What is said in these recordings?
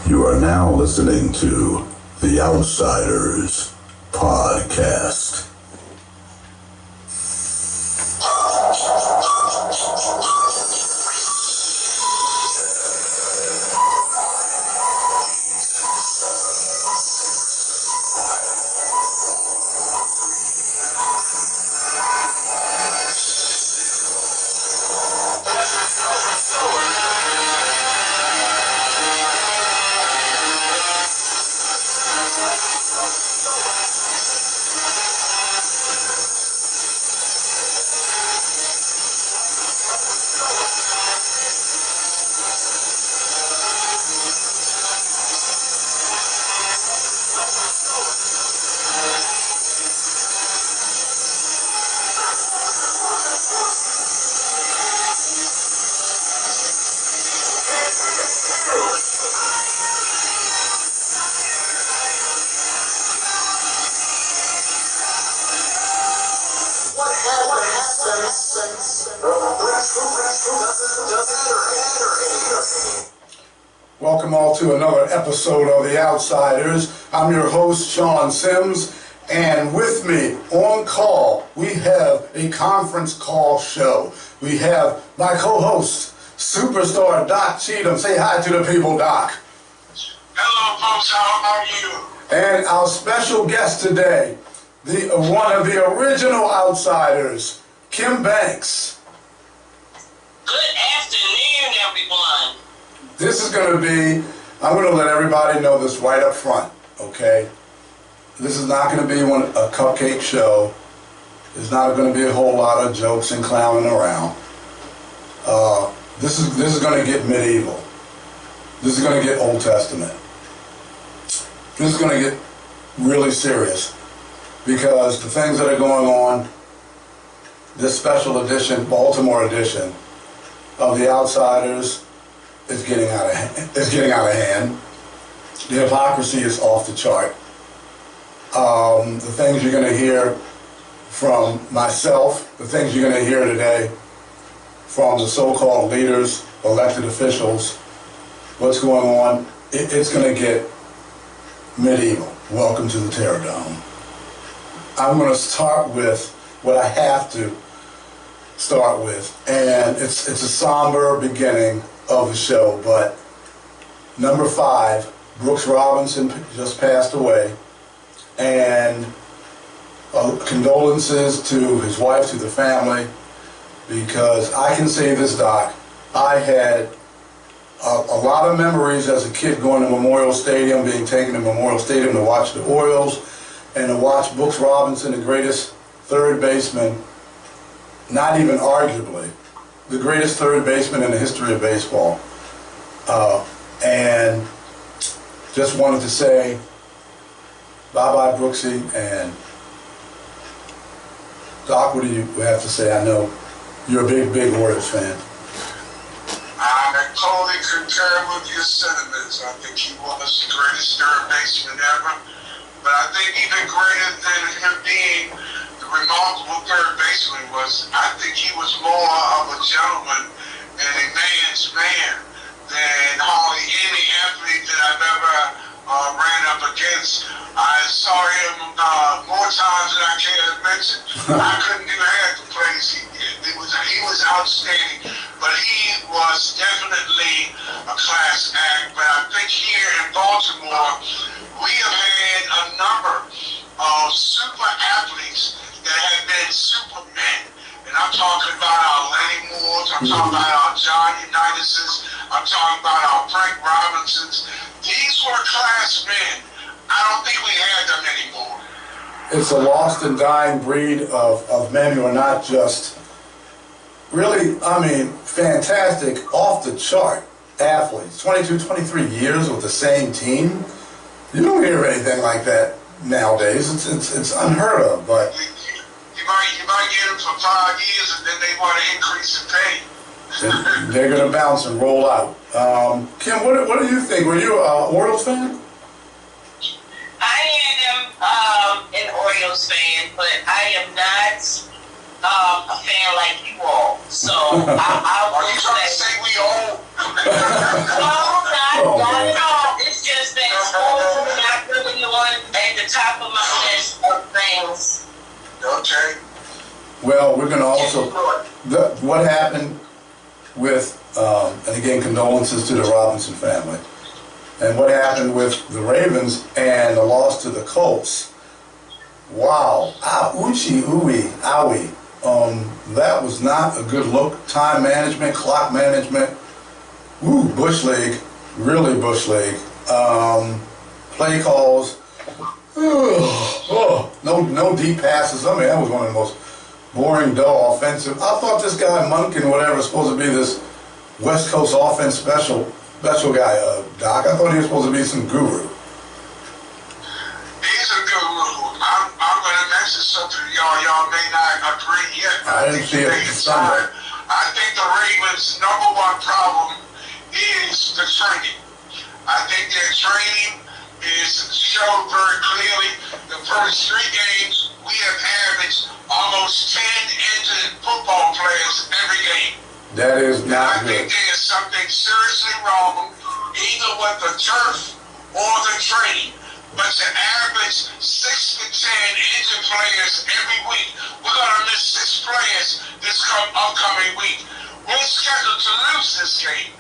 You are now listening to The Outsiders Podcast. Welcome all to another episode of The Outsiders. I'm your host, Sean Sims, and with me on call, we have a conference call show. We have my co-host, superstar Doc Cheatham. Say hi to the people, Doc. Hello, folks. How are you? And our special guest today, one of the original Outsiders, Kim Banks. Good afternoon, everyone. This is going to be, I'm going to let everybody know this right up front, okay? This is not going to be a cupcake show. There's not going to be a whole lot of jokes and clowning around. This is going to get medieval. This is going to get Old Testament. This is going to get really serious because the things that are going on, this special edition, Baltimore edition of The Outsiders, is getting out of hand. The hypocrisy is off the chart. The things you're going to hear from myself, the things you're going to hear today from the so-called leaders, elected officials, what's going on, it's going to get medieval. Welcome to the Terror Dome. I'm going to start with what I have to start with, and it's a somber beginning of the show, but number 5, Brooks Robinson just passed away, and condolences to his wife, to the family, because I can say this, Doc, I had a lot of memories as a kid going to Memorial Stadium, being taken to Memorial Stadium to watch the Orioles, and to watch Brooks Robinson, the greatest third baseman, not even arguably, the greatest third baseman in the history of baseball. And just wanted to say bye-bye, Brooksy. And Doc, what do you have to say? I know you're a big Orioles fan. I totally concur with your sentiments. I think he was the greatest third baseman ever. But I think even greater than him being the remarkable third baseman was, I think he was more of a gentleman and a man's man than hardly any athlete that I've ever ran up against. I saw him more times than I can mention. I couldn't do half the plays he did. He was outstanding, but he was definitely a class act. But I think here in Baltimore, we have had a number of super athletes that have been supermen. And I'm talking about our Lenny Moores, I'm talking about our John Unitas, I'm talking about our Frank Robinsons. These were class men. I don't think we had them anymore. It's a lost and dying breed of men who are not just really, fantastic, off the chart athletes. 22, 23 years with the same team. You don't hear anything like that nowadays. It's unheard of, but You might get them for 5 years and then they want to increase the pay. they're going to bounce and roll out. Kim, what do you think? Were you an Orioles fan? I am an Orioles fan, but I am not a fan like you all. So I are you trying to say we all? No, not at all. It's Okay. Well, we're going to also, what happened with, and again, condolences to the Robinson family, and what happened with the Ravens and the loss to the Colts. Wow, ouchie, ooey, owie. That was not a good look. Time management, clock management, bush league, really bush league. Play calls, no deep passes. I mean, that was one of the most boring, dull offensive. I thought this guy Munkin, whatever, was supposed to be this West Coast offense special guy, Doc. I thought he was supposed to be some guru. He's a guru. I'm going to mention something to y'all. Y'all may not agree yet. I didn't see it Sunday. I think the Ravens' #1 problem is the training. I think their training is shown very clearly. The first 3 games, we have averaged almost 10 injured football players every game. That is not good. I think there is something seriously wrong, either with the turf or the training. But to average 6 to 10 injured players every week, we're going to miss 6 players this upcoming week. We're scheduled to lose this game,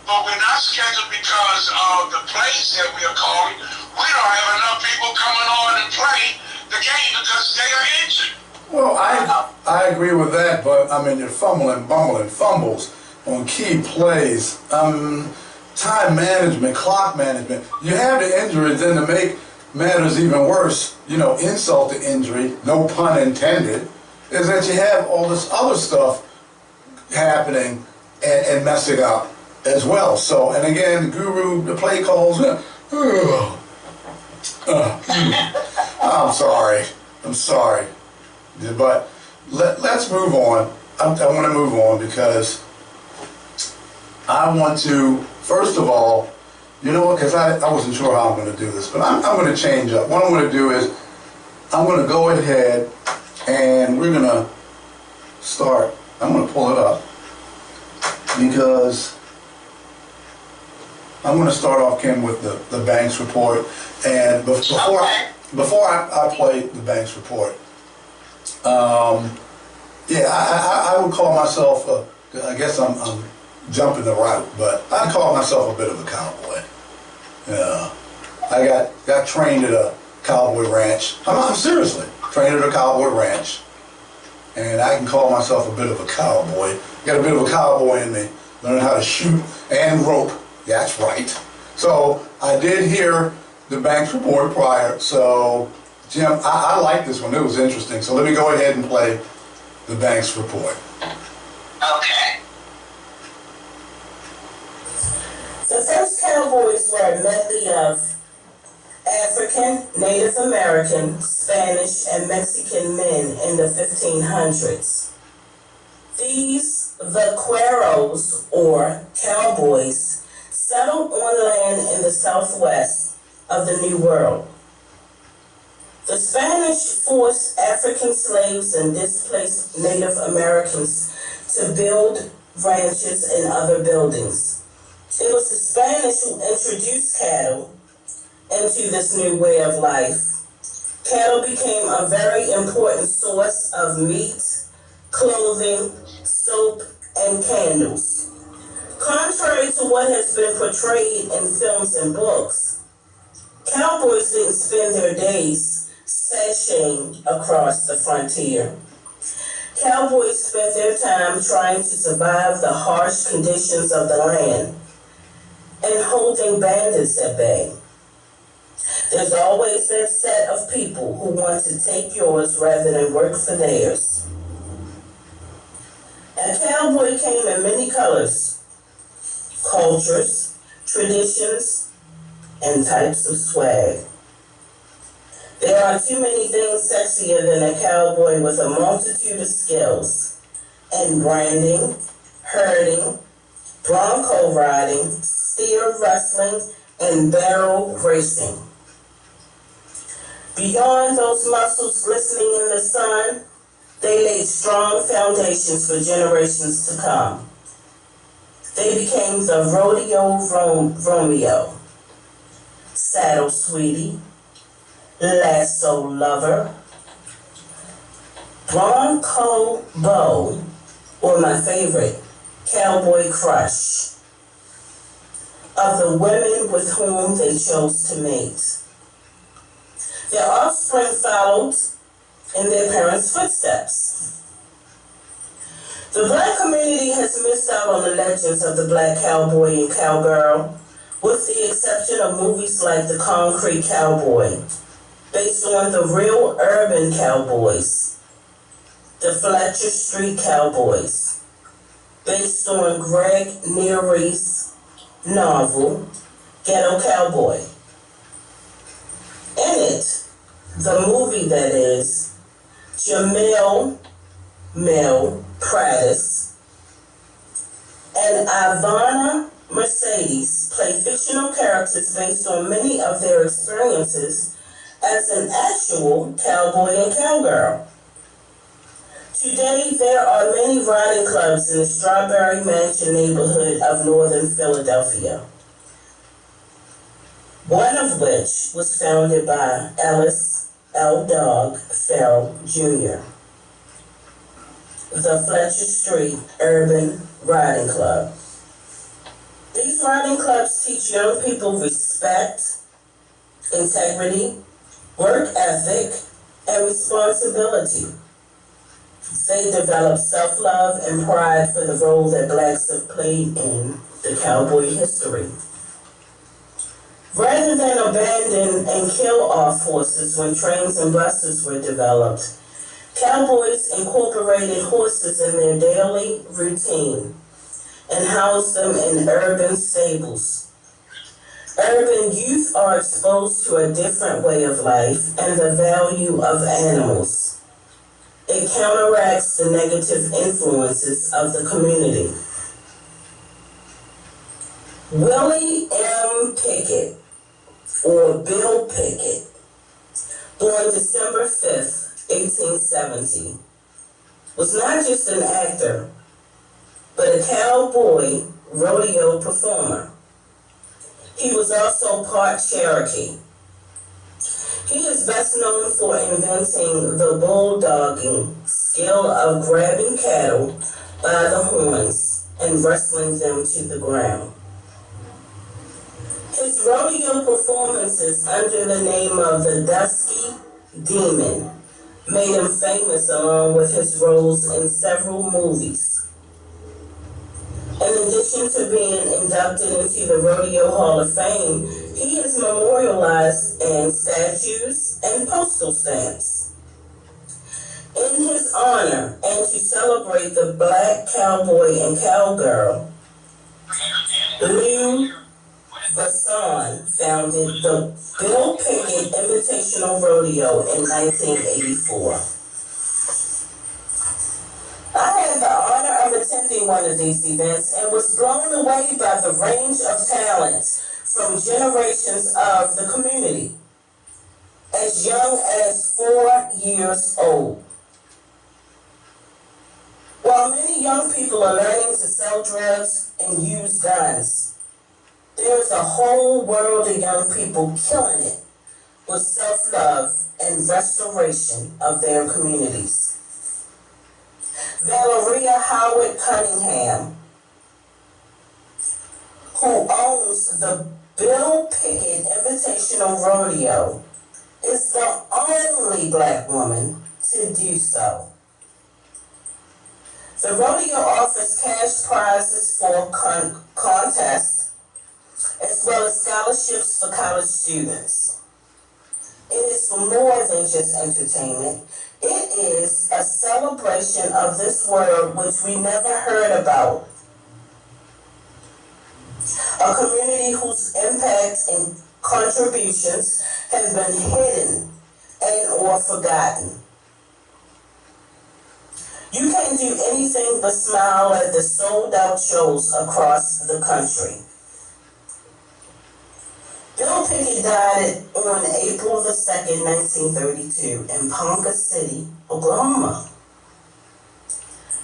but we're not scheduled because of the plays that we are calling. We don't have enough people coming on and play the game because they are injured. Well, I agree with that, but I mean, you're fumbling, bumbling, fumbles on key plays. Time management, clock management. You have the injuries, then to make matters even worse, insult to injury, no pun intended, is that you have all this other stuff happening and messing up as well. So, and again, guru, the play calls, I'm sorry. But let's move on. I want to move on because I want to, first of all, because I wasn't sure how I'm going to do this, but I'm going to change up. What I'm going to do is I'm going to go ahead and we're going to start. I'm going to pull it up because I'm going to start off, Kim, with the Banks report. And before I play the Banks report, I would call myself, I guess I'm jumping the route, but I'd call myself a bit of a cowboy. I got trained at a cowboy ranch. I'm seriously trained at a cowboy ranch, and I can call myself a bit of a cowboy. Got a bit of a cowboy in me. Learned how to shoot and rope. That's right. So I did hear the Banks report prior. So Jim, I like this one. It was interesting. So let me go ahead and play the Banks report. Okay. The first cowboys were a medley of African, Native American, Spanish, and Mexican men in the 1500s. These vaqueros, or cowboys, settled on land in the southwest of the New World. The Spanish forced African slaves and displaced Native Americans to build ranches and other buildings. It was the Spanish who introduced cattle into this new way of life. Cattle became a very important source of meat, clothing, soap, and candles. Contrary to what has been portrayed in films and books, cowboys didn't spend their days sashaying across the frontier. Cowboys spent their time trying to survive the harsh conditions of the land and holding bandits at bay. There's always that set of people who want to take yours rather than work for theirs. A cowboy came in many colors, cultures, traditions, and types of swag. There are too many things sexier than a cowboy with a multitude of skills in branding, herding, bronco riding, steer wrestling, and barrel racing. Beyond those muscles glistening in the sun, they laid strong foundations for generations to come. They became the rodeo Romeo, saddle sweetie, lasso lover, Bronco Bow, or my favorite, Cowboy Crush, of the women with whom they chose to mate. Their offspring followed in their parents' footsteps. The black community has missed out on the legends of the black cowboy and cowgirl, with the exception of movies like The Concrete Cowboy, based on the real urban cowboys, The Fletcher Street Cowboys, based on Greg Neary's novel, Ghetto Cowboy. In it, the movie that is, Jamil Pratis and Ivana Mercedes play fictional characters based on many of their experiences as an actual cowboy and cowgirl. Today, there are many riding clubs in the Strawberry Mansion neighborhood of northern Philadelphia, one of which was founded by Ellis L. Dog Farrell Jr., the Fletcher Street Urban Riding Club. These riding clubs teach young people respect, integrity, work ethic, and responsibility. They develop self-love and pride for the role that blacks have played in the cowboy history. Rather than abandon and kill off horses when trains and buses were developed, cowboys incorporated horses in their daily routine and housed them in urban stables. Urban youth are exposed to a different way of life and the value of animals. It counteracts the negative influences of the community. Willie M. Pickett, or Bill Pickett, born December 5th, 1870, was not just an actor, but a cowboy rodeo performer. He was also part Cherokee. He is best known for inventing the bulldogging skill of grabbing cattle by the horns and wrestling them to the ground. His rodeo performances under the name of the Dusky Demon made him famous along with his roles in several movies. In addition to being inducted into the Rodeo Hall of Fame, he is memorialized in statues and postal stamps. In his honor, and to celebrate the black cowboy and cowgirl, Lou Basson founded the Bill Pickett Invitational Rodeo in 1984. I had the honor of attending one of these events and was blown away by the range of talents from generations of the community, as young as 4 years old. While many young people are learning to sell drugs and use guns, there's a whole world of young people killing it with self-love and restoration of their communities. Valeria Howard Cunningham, who owns the Bill Pickett Invitational Rodeo, is the only black woman to do so. The rodeo offers cash prizes for contests, as well as scholarships for college students. It is for more than just entertainment. It is a celebration of this world which we never heard about. A community whose impact and contributions have been hidden and or forgotten. You can't do anything but smile at the sold-out shows across the country. Bill Pickett died on April the 2nd, 1932 in Ponca City, Oklahoma.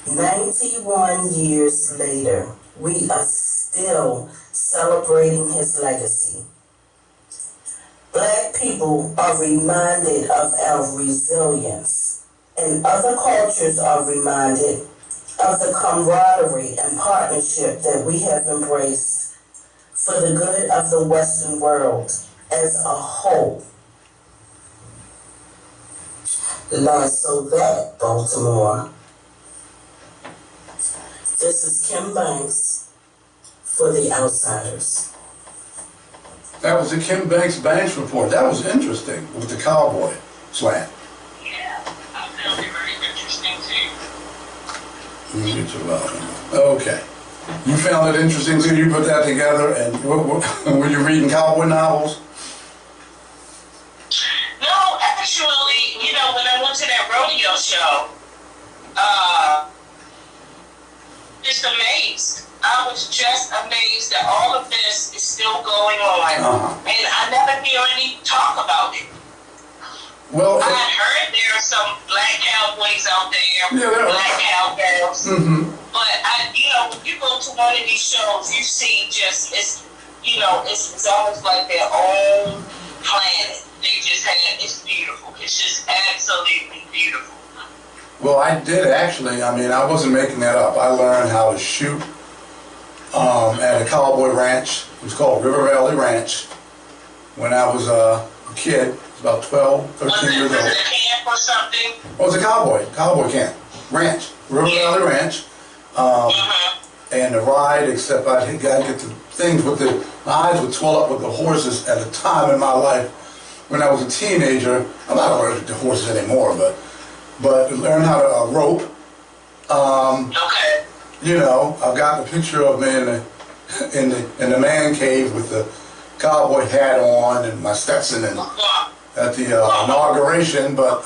91 years later, we are still celebrating his legacy. Black people are reminded of our resilience and other cultures are reminded of the camaraderie and partnership that we have embraced for the good of the Western world as a whole. Last so that, Baltimore. This is Kim Banks for The Outsiders. That was the Kim Banks report. That was interesting with the cowboy slant. Yeah, I found it very interesting too. Okay. You found it interesting, so you put that together, and were you reading cowboy novels? No, actually, you know, when I went to that rodeo show, just amazed. I was just amazed that all of this is still going on, and I never hear any talk about it. Well, I had heard there are some black cowboys out there, Yeah, black cowgirls, mm-hmm. but you know, when you go to one of these shows, you see just it's almost like their own planet. They just had it's beautiful. It's just absolutely beautiful. Well, I did actually. I mean, I wasn't making that up. I learned how to shoot at a cowboy ranch. It was called River Valley Ranch when I was a kid. I was about 12, 13 years old. Was it a camp or something? Oh, it was a cowboy camp, ranch, River Valley Ranch. And the ride, except I got to get the things with my eyes would swell up with the horses at a time in my life when I was a teenager. I'm not allergic to horses anymore, but learn how to rope. Okay. You know, I've got a picture of me in the man cave with the cowboy hat on and my Stetson and at the inauguration. But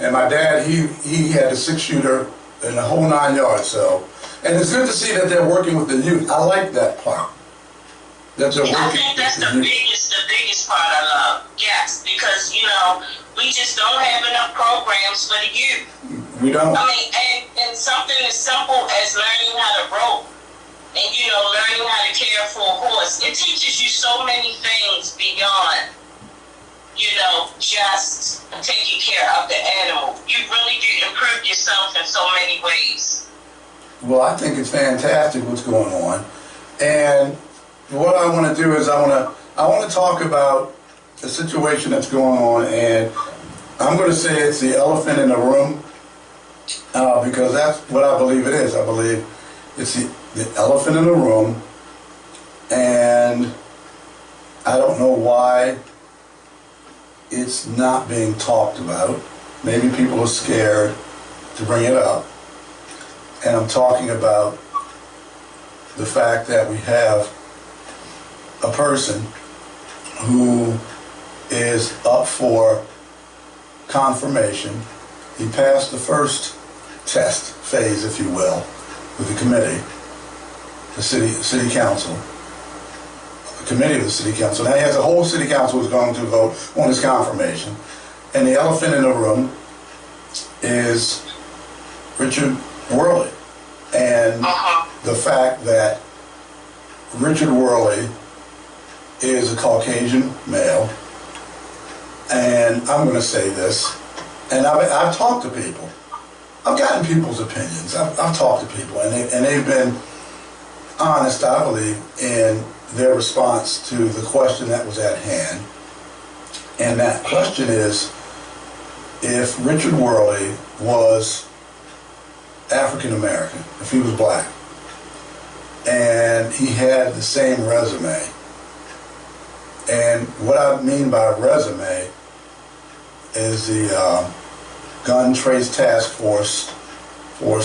and my dad, he had a 6-shooter and the whole 9 yards. So, and it's good to see that they're working with the youth. I like that part. That they're working. I think that's the biggest part I love. Yes, because you know we just don't have enough programs for the youth. We don't. I mean, and something as simple as learning how to rope and, you know, learning how to care for a horse. It teaches you so many things beyond, you know, just taking care of the animal. You really do improve yourself in so many ways. Well, I think it's fantastic what's going on. And what I want to do is I want to talk about the situation that's going on, and I'm going to say it's the elephant in the room. Because that's what I believe it is. I believe it's the elephant in the room, and I don't know why it's not being talked about. Maybe people are scared to bring it up. And I'm talking about the fact that we have a person who is up for confirmation. He passed the first test phase, if you will, with the committee, the city council, the committee of the city council. Now he has a whole city council who's going to vote on his confirmation. And the elephant in the room is Richard Worley. And the fact that Richard Worley is a Caucasian male. And I'm going to say this, and I've talked to people. I've gotten people's opinions. I've talked to people, and they've been honest, I believe, in their response to the question that was at hand. And that question is, if Richard Worley was African American, if he was black, and he had the same resume, and what I mean by resume is the Gun Trace Task Force, where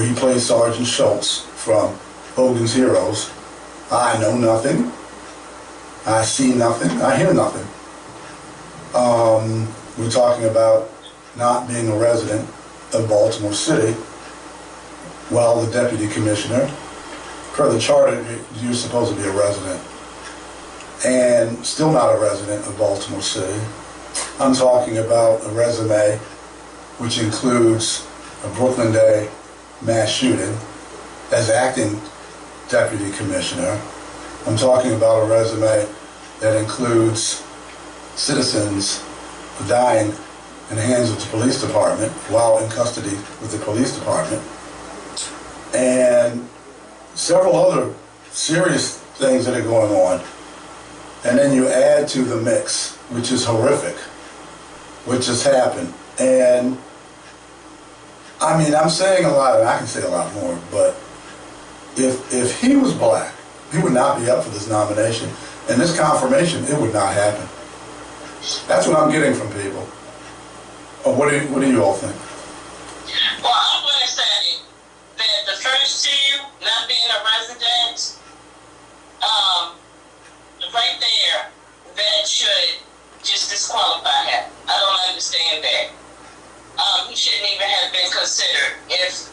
he plays Sergeant Schultz from Hogan's Heroes. I know nothing. I see nothing. I hear nothing. We're talking about not being a resident of Baltimore City. Well, the deputy commissioner, per the charter, you're supposed to be a resident, and still not a resident of Baltimore City. I'm talking about a resume which includes a Brooklyn Day mass shooting as acting deputy commissioner. I'm talking about a resume that includes citizens dying in the hands of the police department while in custody with the police department, and several other serious things that are going on. And then you add to the mix, which is horrific, which has happened. And I mean, I'm saying a lot, and I can say a lot more, but if he was black, he would not be up for this nomination. And this confirmation, it would not happen. That's what I'm getting from people. Oh, what do you all think? Well, I'm going to say that the first two, not being a resident, right there, that should just disqualify him. I don't understand that. He shouldn't even have been considered. If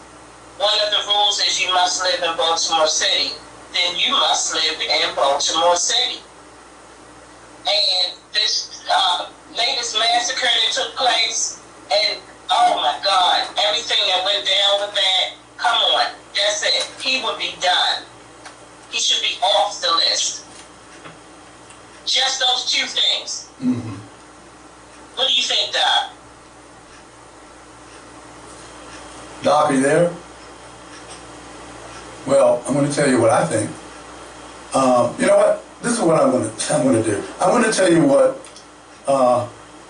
one of the rules is you must live in Baltimore City, then you must live in Baltimore City. And this latest massacre that took place, and oh my God, everything that went down with that, come on, that's it. He would be done. He should be off the list. Just those two things. Mm-hmm. What do you think, Doc? Doc, are you there? Well, I'm going to tell you what I think. You know what? This is what I'm going to do. I'm going to tell you what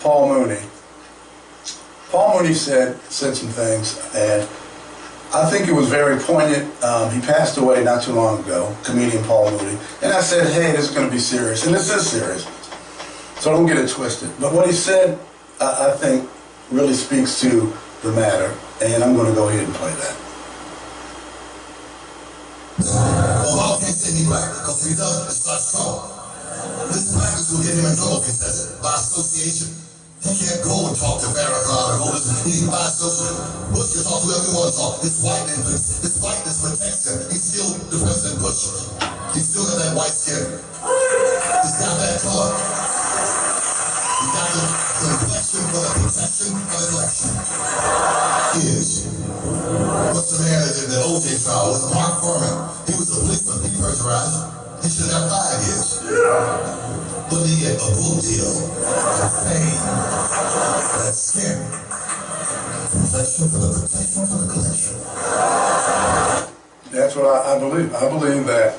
Paul Mooney said some things, and I think it was very poignant. He passed away not too long ago, comedian Paul Mooney. And I said, hey, this is going to be serious. And this is serious. So don't get it twisted. But what he said, I think, really speaks to the matter. And I'm going to go ahead and play that. Well, I can't say he black, because if he does, it starts trouble. This blackness will get him in trouble if he says it, by association. He can't go and talk to Farrakhan or go listen. He by association. Bush can talk to whoever he wants to talk. His whiteness protects him. He's still the President Bush. He's still got that white skin. He's got that color. He's got the complexion for the protection of the election. What's the man that did the OJ trial? Was Mark Furman. He was a policeman. He perjurized. He should have 5 years. But he get a good deal. That fame. That skin. Protection for the protection for the collection. That's what I believe. I believe that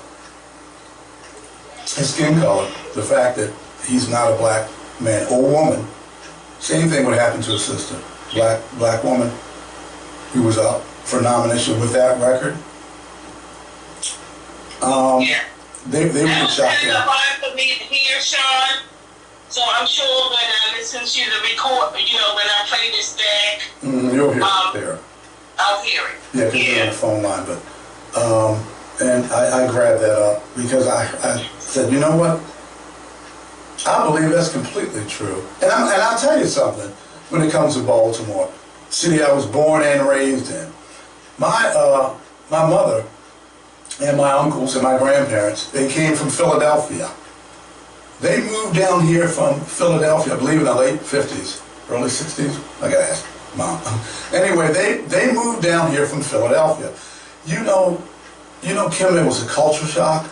his skin color, the fact that he's not a black man or woman, same thing would happen to his sister. Black woman who was up for nomination with that record. They would get shot down. It's hard for me to hear, Sean. So I'm sure when I listen to the record, when I play this back, you'll hear it there. I'll hear it. Yeah, because you're on the phone line. But and I grabbed that up because I said, you know what? I believe that's completely true. And I'll tell you something when it comes to Baltimore, city I was born and raised in. My mother and my uncles and my grandparents, they came from Philadelphia. They moved down here from Philadelphia, I believe in the late 50s, early 60s. I gotta ask Mom. Anyway, they moved down here from Philadelphia. You know, Kim, it was a culture shock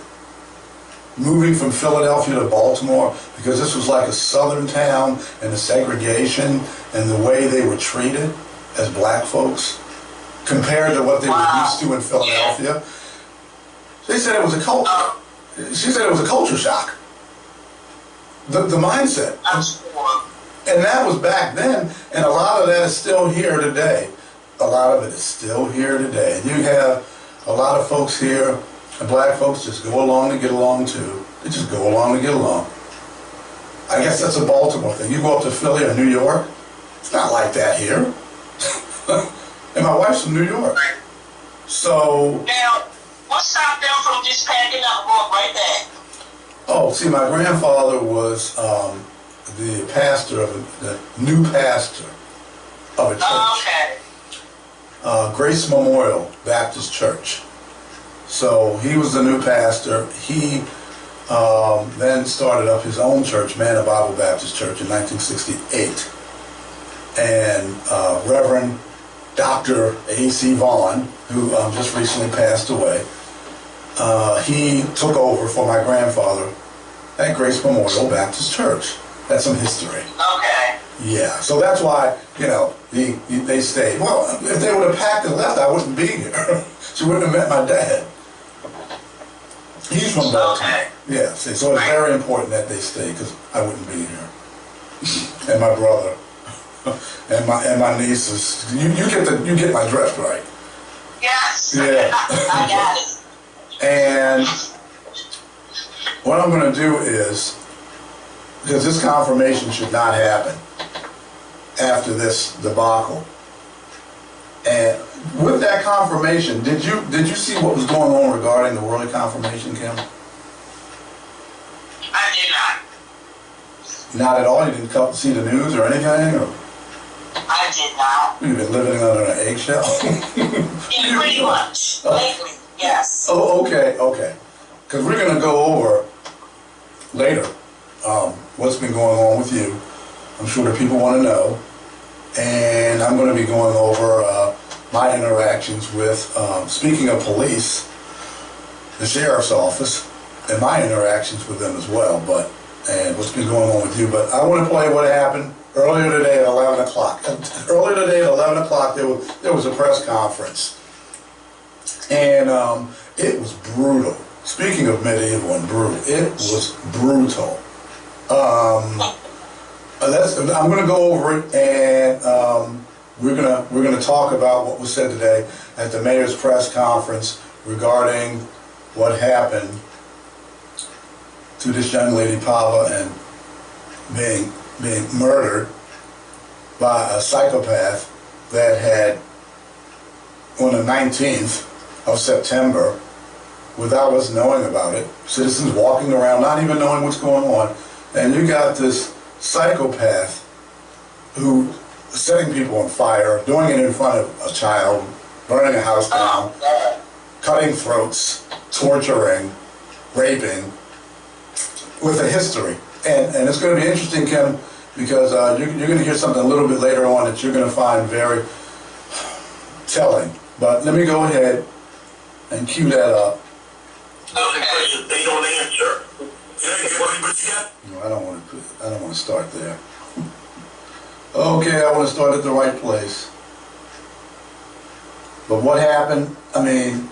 moving from Philadelphia to Baltimore, because this was like a southern town, and the segregation and the way they were treated as black folks compared to what they were used to in Philadelphia. They said it was a culture. She said it was a culture shock. The mindset. And that was back then, and a lot of that is still here today. A lot of it is still here today. And you have a lot of folks here, and black folks just go along to get along too. They just go along to get along. I guess that's a Baltimore thing. You go up to Philly or New York, it's not like that here. And my wife's from New York. So... Now, what stopped them from just packing up going right there? Oh, see, my grandfather was the pastor of the new pastor of a church. Oh, okay. Grace Memorial Baptist Church. So he was the new pastor. He then started up his own church, Man Bible Baptist Church, in 1968. And Reverend Dr. A.C. Vaughn, who just recently passed away, he took over for my grandfather at Grace Memorial Baptist Church. That's some history. Okay. Yeah, so that's why, you know, they stayed. Well, if they would have packed and left, I wouldn't be here. She wouldn't have met my dad. He's from Baltimore. Okay. Yeah, see, so it's very important that they stay because I wouldn't be here. And my brother and my nieces. You get my dress right. Yes. Yeah. I got it. And what I'm going to do is, because this confirmation should not happen after this debacle. And with that confirmation, did you see what was going on regarding the Worley confirmation, Kim? I did not. Not at all? You didn't come see the news or anything? Or? I did not. You've been living under an eggshell? Yeah, pretty much. Lately, yes. Oh, okay. Because we're going to go over later what's been going on with you. I'm sure that people want to know. And I'm going to be going over my interactions with, speaking of police, the sheriff's office, and my interactions with them as well, and what's been going on with you. But I want to play what happened earlier today at 11 o'clock. Earlier today at 11 o'clock, there was a press conference. And it was brutal. Speaking of medieval and brutal, it was brutal. I'm going to go over it, and we're going to talk about what was said today at the mayor's press conference regarding what happened to this young lady Pava and being murdered by a psychopath that had on the 19th of September, without us knowing about it, citizens walking around not even knowing what's going on, and you got this psychopath who setting people on fire, doing it in front of a child, burning a house down, cutting throats, torturing, raping, with a history. And it's going to be interesting, Kim, because you're going to hear something a little bit later on that you're going to find very telling. But let me go ahead and cue that up. Okay. They don't answer. No, I don't want to start there. Okay, I want to start at the right place. But what happened? I mean,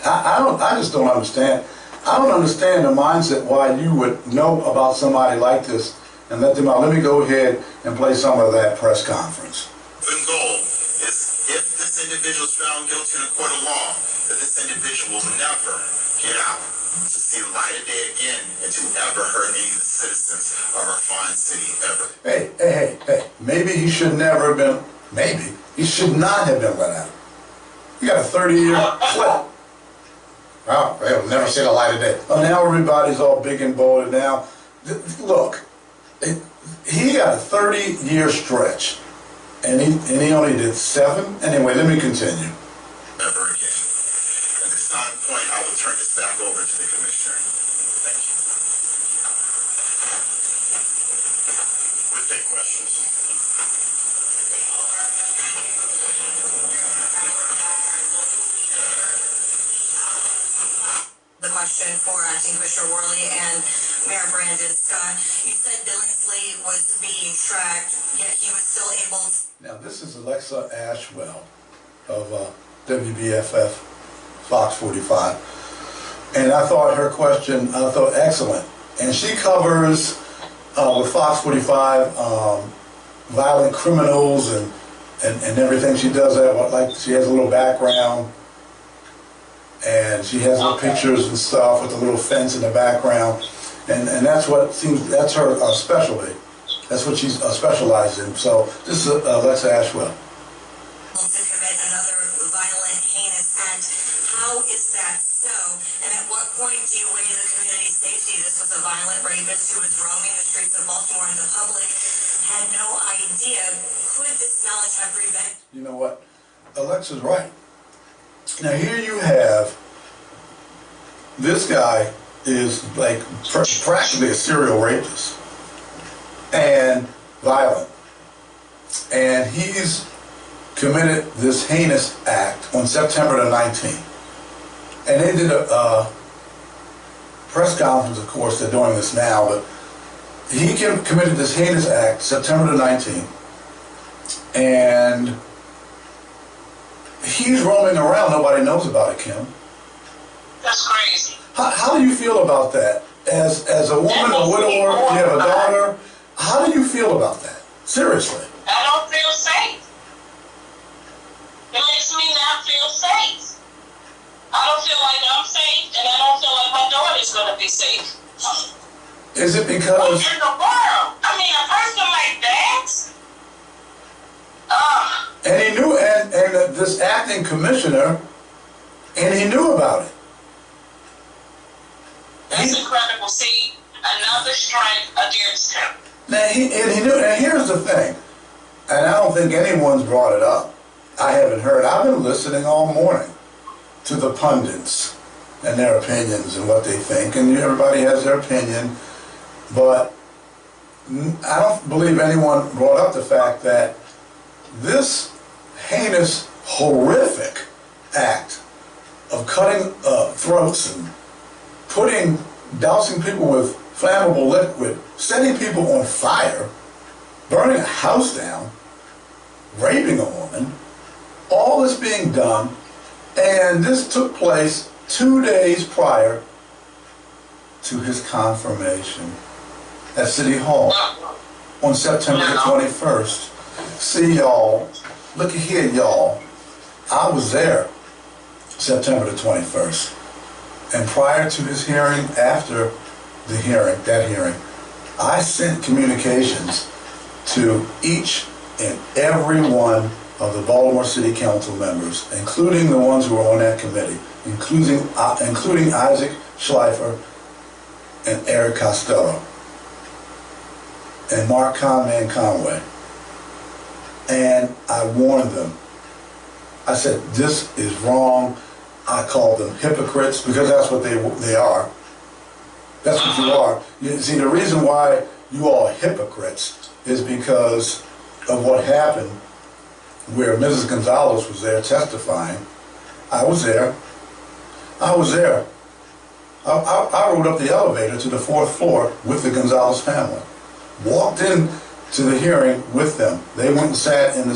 I just don't understand. I don't understand the mindset why you would know about somebody like this and let them out. Let me go ahead and play some of that press conference. The goal is if this individual is found guilty in a court of law, that this individual will never get out to see the light of day again and to ever hurt any of the citizens of our fine city ever. Hey. Maybe he should never have been, maybe he should not have been let out. You got a 30-year clip. Oh, they'll never see the light of day. Oh, now everybody's all big and bold now. Look, he got a 30-year stretch, and he only did 7. Anyway, let me continue. Never again. At this time point, I will turn this back over to the commissioner. Thank you. We'll take questions. The question for Acting Commissioner Worley and Mayor Brandon Scott. You said Billingsley was being tracked, yet he was still able to... Now, this is Alexa Ashwell of WBFF Fox 45. And I thought her question, excellent. And she covers, with Fox 45, violent criminals and everything. She does that, like she has a little background. And she has little pictures and stuff with a little fence in the background. And that's her specialty. That's what she's specialized in. So this is Alexa Ashwell. To commit another violent, heinous act. How is that so? And at what point do you weigh the community safety? This was a violent rapist who was roaming the streets of Baltimore and the public had no idea. Could this knowledge have prevented? You know what? Alexa's right. Now here you have, this guy is like practically a serial rapist and violent. And he's committed this heinous act on September the 19th. And they did a press conference, of course, they're doing this now, but he committed this heinous act September the 19th, and he's roaming around. Nobody knows about it, Kim. That's crazy. How do you feel about that? As a woman, a widower, you have a daughter. How do you feel about that? Seriously. I don't feel safe. It makes me not feel safe. I don't feel like I'm safe, and I don't feel like my daughter's going to be safe. Is it because... What in the world? I mean, a person like that? And he knew, and this acting commissioner, and he knew about it. That's incredible. See, another strike against him. Now he knew, and here's the thing, and I don't think anyone's brought it up. I haven't heard. I've been listening all morning to the pundits and their opinions and what they think, and everybody has their opinion, but I don't believe anyone brought up the fact that this heinous, horrific act of cutting throats and dousing people with flammable liquid, setting people on fire, burning a house down, raping a woman, all this being done, and this took place 2 days prior to his confirmation at City Hall on September the 21st. See, y'all, look here, y'all. I was there September the 21st. And prior to his hearing, after the hearing, that hearing, I sent communications to each and every one of the Baltimore City Council members, including the ones who were on that committee, including Isaac Schleifer and Eric Costello and Mark Conman Conway. And I warned them. I said, this is wrong. I called them hypocrites because that's what they are. That's what you are. You see, the reason why you all are hypocrites is because of what happened where Mrs. Gonzalez was there testifying. I was there. I rode up the elevator to the 4th floor with the Gonzalez family. Walked in to the hearing with them. They went and sat in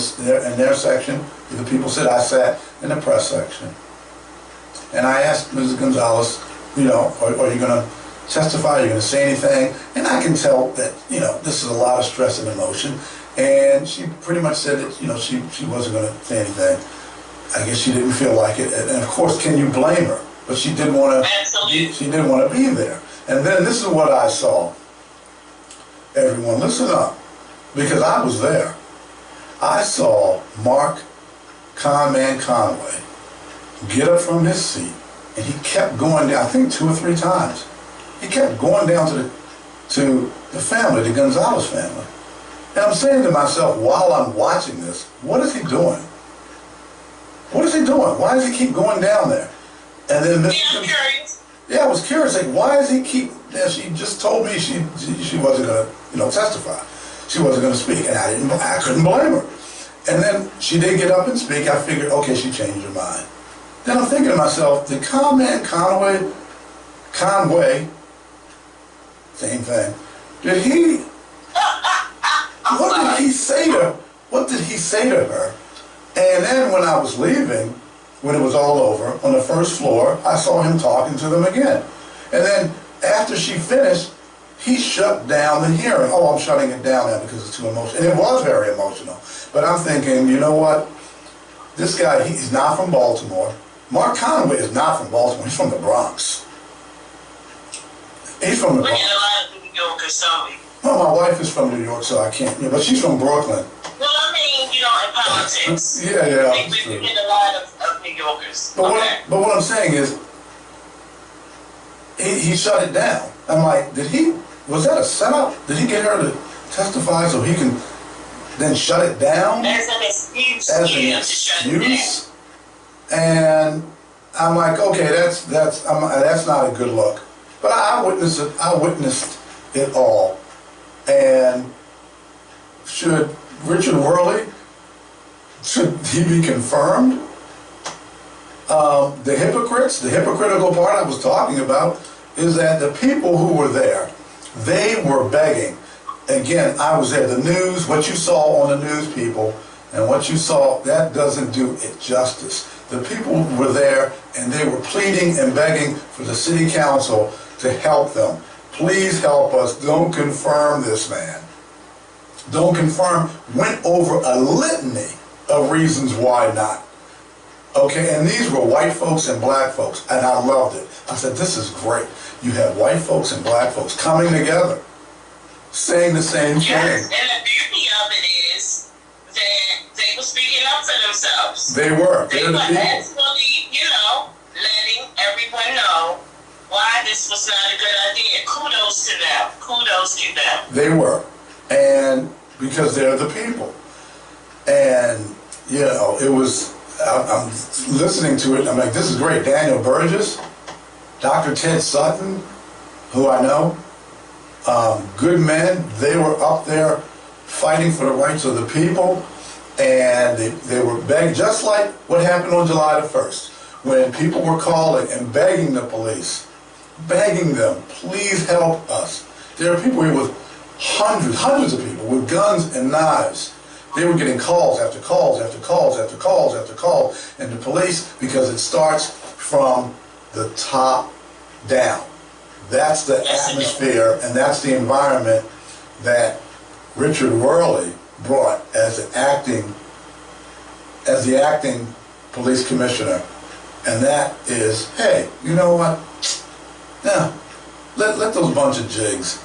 their section. The people said I sat in the press section. And I asked Mrs. Gonzalez, are you going to testify? Are you going to say anything? And I can tell that, this is a lot of stress and emotion. And she pretty much said that, she wasn't going to say anything. I guess she didn't feel like it. And of course, can you blame her? But she didn't want to be there. And then this is what I saw. Everyone, listen up, because I was there. I saw Mark Conman Conway get up from his seat, and he kept going down, I think 2 or 3 times. He kept going down to the family, the Gonzalez family. And I'm saying to myself, while I'm watching this, what is he doing? What is he doing? Why does he keep going down there? And then I'm curious. Yeah, I was curious, like, why does he keep, she just told me she wasn't going to, testify. She wasn't going to speak, and I couldn't blame her. And then she did get up and speak. I figured, okay, she changed her mind. Then I'm thinking to myself, did Conway, same thing, what did he say to her? And then when I was leaving, when it was all over, on the 1st floor, I saw him talking to them again. And then after she finished, he shut down the hearing. Oh, I'm shutting it down now because it's too emotional. And it was very emotional. But I'm thinking, you know what? This guy, he's not from Baltimore. Mark Conway is not from Baltimore. He's from the Bronx. He's from the Bronx. We get a lot of New Yorkers, don't we? Well, my wife is from New York, so I can't. But she's from Brooklyn. Well, I mean, in politics. Yeah. We get a lot of New Yorkers. But what I'm saying is, he shut it down. I'm like, was that a setup? Did he get her to testify so he can then shut it down? As an excuse. To shut it down. And I'm like, okay, that's not a good look. But I witnessed it all. And should Richard Worley, should he be confirmed? The hypocritical part I was talking about is that the people who were there, they were begging. again, I was there. The news, what you saw on the news, people, and what you saw, that doesn't do it justice. The people were there, and they were pleading and begging for the city council to help them. Please help us. Don't confirm this man. Don't confirm. Went over a litany of reasons why not. Okay, and these were white folks and black folks, and I loved it. I said, this is great. You have white folks and black folks coming together, saying the same thing. Yes, and the beauty of it is that they were speaking up for themselves. They were. They were actually, letting everyone know why this was not a good idea. Kudos to them. Kudos to them. They were. And because they're the people. And, it was, I'm listening to it, I'm like, this is great. Daniel Burgess, Dr. Ted Sutton, who I know, good men. They were up there fighting for the rights of the people, and they were begging, just like what happened on July the 1st, when people were calling and begging the police, begging them, please help us. There are people here with hundreds of people with guns and knives. They were getting calls after calls after calls after calls after calls, and the police, because it starts from the top down. That's the atmosphere, and that's the environment that Richard Worley brought as the acting police commissioner. And that is, hey, you know what? Yeah, let those bunch of jigs,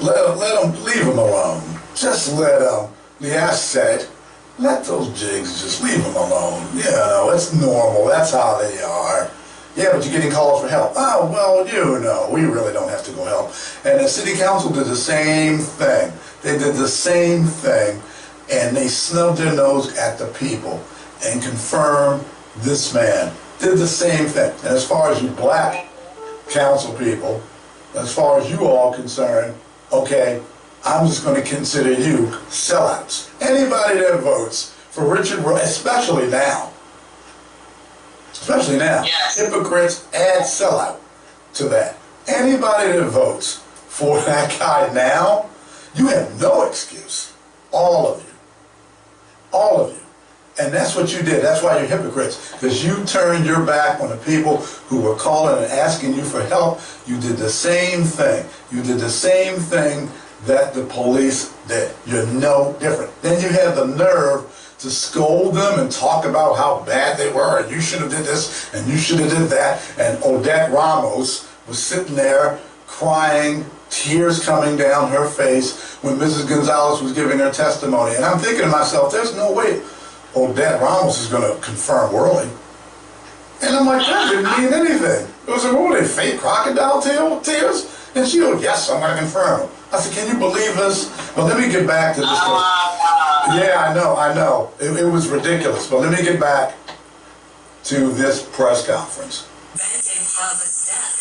leave them alone. Just let them. I said, let those jigs, just leave them alone. It's normal. That's how they are. Yeah, but you're getting calls for help. Oh, well, we really don't have to go help. And the city council did the same thing. They did the same thing, and they snubbed their nose at the people and confirmed this man did the same thing. And as far as you black council people, as far as you all concerned, okay, I'm just going to consider you sellouts. Anybody that votes for Richard Worley, especially now, yes. Hypocrites add sellout to that. Anybody that votes for that guy now, you have no excuse. All of you. All of you. And that's what you did. That's why you're hypocrites. Because you turned your back on the people who were calling and asking you for help. You did the same thing. You did the same thing that the police did. You're no different. Then you had the nerve to scold them and talk about how bad they were, and you should have did this, and you should have did that. And Odette Ramos was sitting there crying, tears coming down her face when Mrs. Gonzalez was giving her testimony. And I'm thinking to myself, there's no way Odette Ramos is going to confirm Worley. And I'm like, that didn't mean anything. It was, what were they, fake crocodile tears? And she goes, yes, I'm going to confirm him. I said, can you believe this? But let me get back to this. Yeah, I know. It was ridiculous. But let me get back to this press conference. Preventing Harvard's death.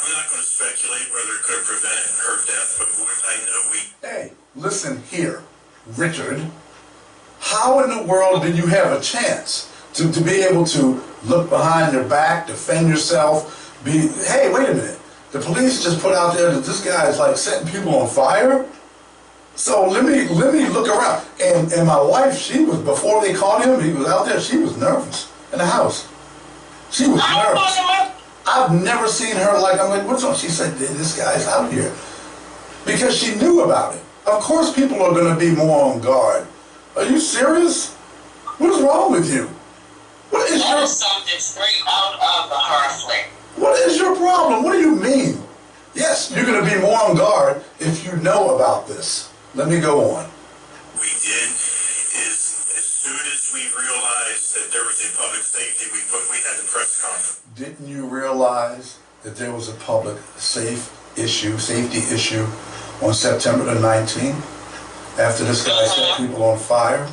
I'm not going to speculate whether it could prevent her death, but I know we... Hey, listen here, Richard. How in the world did you have a chance to be able to look behind your back, defend yourself, hey, wait a minute. The police just put out there that this guy is like setting people on fire. So let me look around. And my wife, she was, before they caught him, he was out there, she was nervous in the house. She was nervous. I've never seen her like, I'm like, what's wrong? She said, this guy's out here. Because she knew about it. Of course people are going to be more on guard. Are you serious? What is wrong with you? What is that is something straight out of the horror flick. What is your problem? What do you mean? Yes, you're going to be more on guard if you know about this. Let me go on. We did is as soon as we realized that there was a public safety, we had the press conference. Didn't you realize that there was a public safety issue on September the 19th after this guy set people on fire?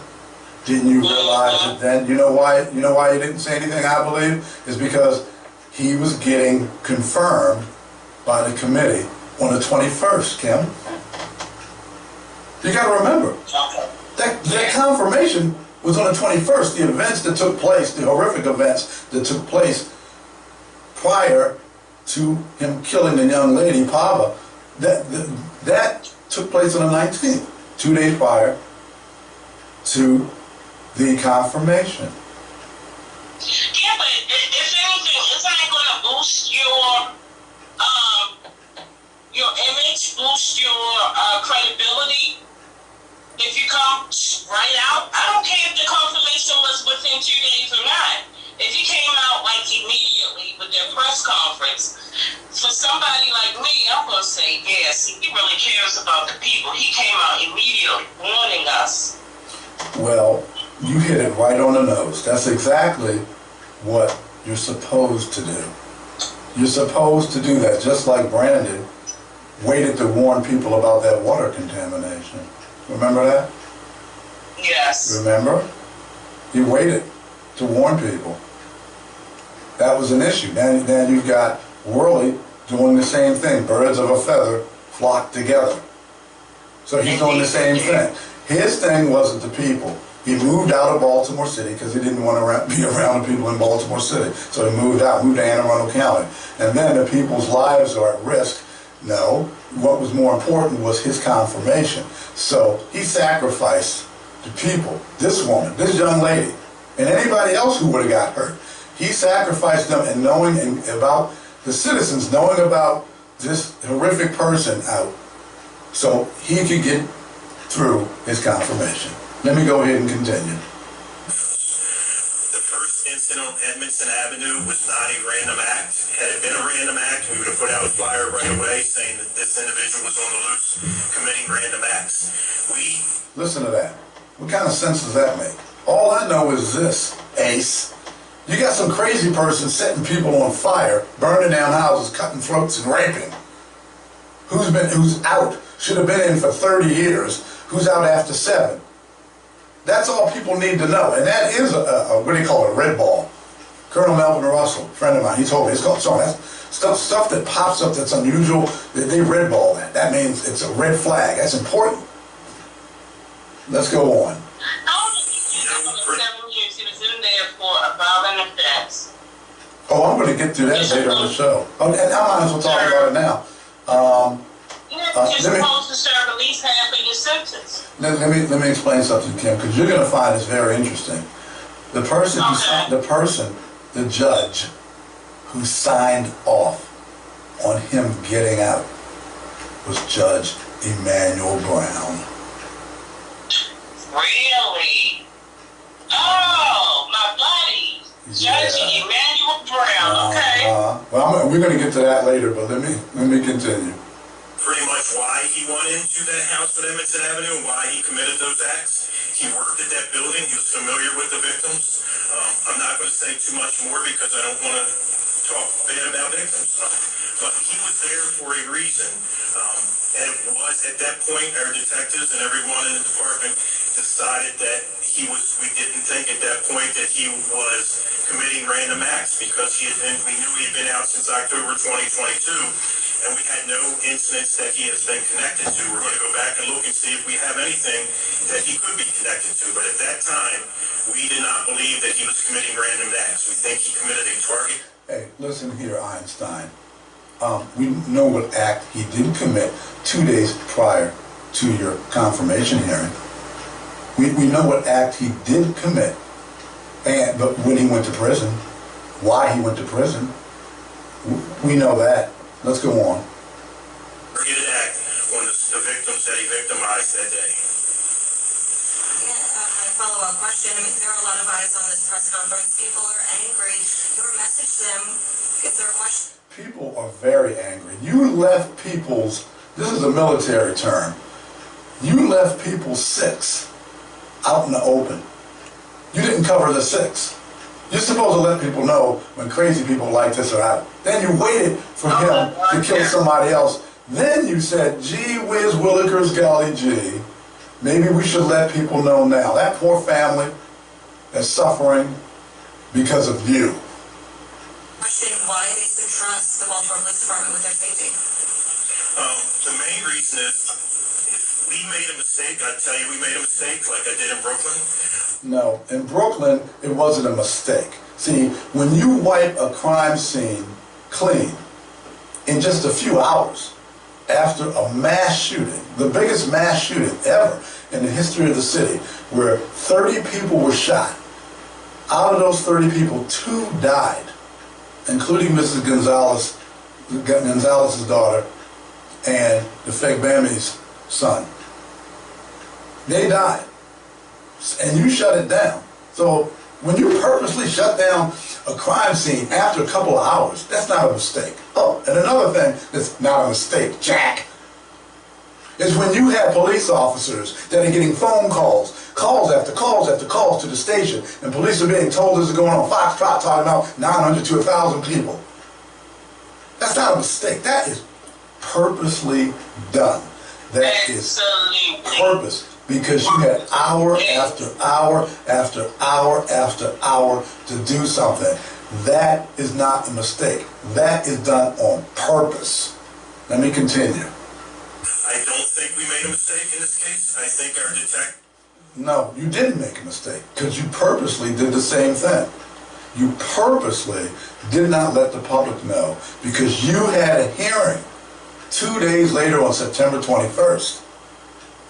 Didn't you realize it then? You know why he didn't say anything, I believe? Is because he was getting confirmed by the committee on the 21st, Kim. You got to remember, that confirmation was on the 21st. The events that took place, the horrific events that took place prior to him killing the young lady, Pava, that took place on the 19th, 2 days prior to the confirmation. Yeah, but if anything, isn't it going to boost your image, boost your credibility? If you come right out, I don't care if the confirmation was within 2 days or not. If you came out like immediately with their press conference, for somebody like me, I'm going to say, yes, he really cares about the people. He came out immediately warning us. Well, you hit it right on the nose. That's exactly what you're supposed to do. You're supposed to do that, just like Brandon waited to warn people about that water contamination. Remember that? Yes. Remember? He waited to warn people. That was an issue. Then you've got Worley doing the same thing. Birds of a feather flock together. So he's doing the same thing. His thing wasn't the people. He moved out of Baltimore City because he didn't want to be around the people in Baltimore City. So he moved out, moved to Anne Arundel County. And then the people's lives are at risk. No, what was more important was his confirmation. So he sacrificed the people, this woman, this young lady, and anybody else who would have got hurt. He sacrificed them and knowing about the citizens, knowing about this horrific person out, so he could get through his confirmation. Let me go ahead and continue. The first incident on Edmondson Avenue was not a random act. Had it been a random act, we would have put out a flyer right away saying that this individual was on the loose committing random acts. Listen to that. What kind of sense does that make? All I know is this, Ace. You got some crazy person setting people on fire, burning down houses, cutting throats, and raping. Who's out, should have been in for 30 years, who's out after 7. That's all people need to know. And that is what do you call it, a red ball. Colonel Melvin Russell, a friend of mine, he told me, it's called stuff that pops up that's unusual, they red ball that. That means it's a red flag. That's important. Let's go on. Oh, I'm going to get to that later on the show. Oh, and I might as well talk about it now. You're supposed to serve at least half of your sentence. Let me explain something, Kim, because you're going to find this very interesting. The judge who signed off on him getting out was Judge Emanuel Brown. Really? Oh, my buddy. Judge Emanuel Brown, okay. Well, we're going to get to that later, but let me continue. Pretty much why he went into that house on Edmondson Avenue and why he committed those acts. He worked at that building. He was familiar with the victims. I'm not going to say too much more because I don't want to talk bad about victims. But he was there for a reason. And it was at that point our detectives and everyone in the department decided that we didn't think at that point that he was committing random acts because we knew he had been out since October 2022. And we had no incidents that he has been connected to. We're going to go back and look and see if we have anything that he could be connected to. But at that time, we did not believe that he was committing random acts. We think he committed a target. Hey, listen here, Einstein. We know what act he did commit 2 days prior to your confirmation hearing. We know what act he did commit. But when he went to prison, why he went to prison, we know that. Let's go on. Targeted act on the victims that he victimized that day. My follow-up question. I mean, there are a lot of eyes on this press conference. People are angry. Your message to them, is there a question? People are very angry. You left this is a military term, you left people 6 out in the open. You didn't cover the 6. You're supposed to let people know when crazy people like this are out. Then you waited for him to kill somebody else. Then you said, gee whiz willikers golly gee, maybe we should let people know now. That poor family is suffering because of you. Question why they should trust the Baltimore Police Department with their safety. The main reason is if we made a mistake, I'd tell you we made a mistake like I did in Brooklyn. No, in Brooklyn, it wasn't a mistake. See, when you wipe a crime scene clean in just a few hours, after a mass shooting, the biggest mass shooting ever in the history of the city, where 30 people were shot. Out of those 30 people, 2 died, including Mrs. Gonzalez's daughter and the fake Bammy's son. They died, and you shut it down. So when you purposely shut down a crime scene after a couple of hours, that's not a mistake. Oh, and another thing that's not a mistake, Jack, is when you have police officers that are getting phone calls after calls after calls to the station, and police are being told this is going on Foxtrot, talking about 900 to 1,000 people. That's not a mistake. That is purposely done. That is purpose, because you had hour after hour after hour after hour to do something. That is not a mistake. That is done on purpose. Let me continue. I don't think we made a mistake in this case. I think our detective... No, you didn't make a mistake, because you purposely did the same thing. You purposely did not let the public know, because you had a hearing 2 days later on September 21st.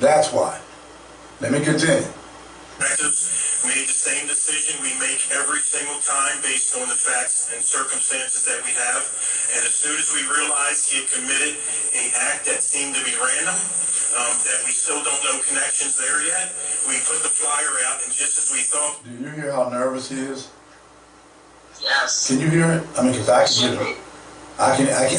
That's why. Let me continue. Detectives made the same decision we make every single time based on the facts and circumstances that we have. And as soon as we realized he had committed an act that seemed to be random, that we still don't know connections there yet, we put the flyer out, and just as we thought... Do you hear how nervous he is? Yes. Can you hear it? I mean, because I can hear it.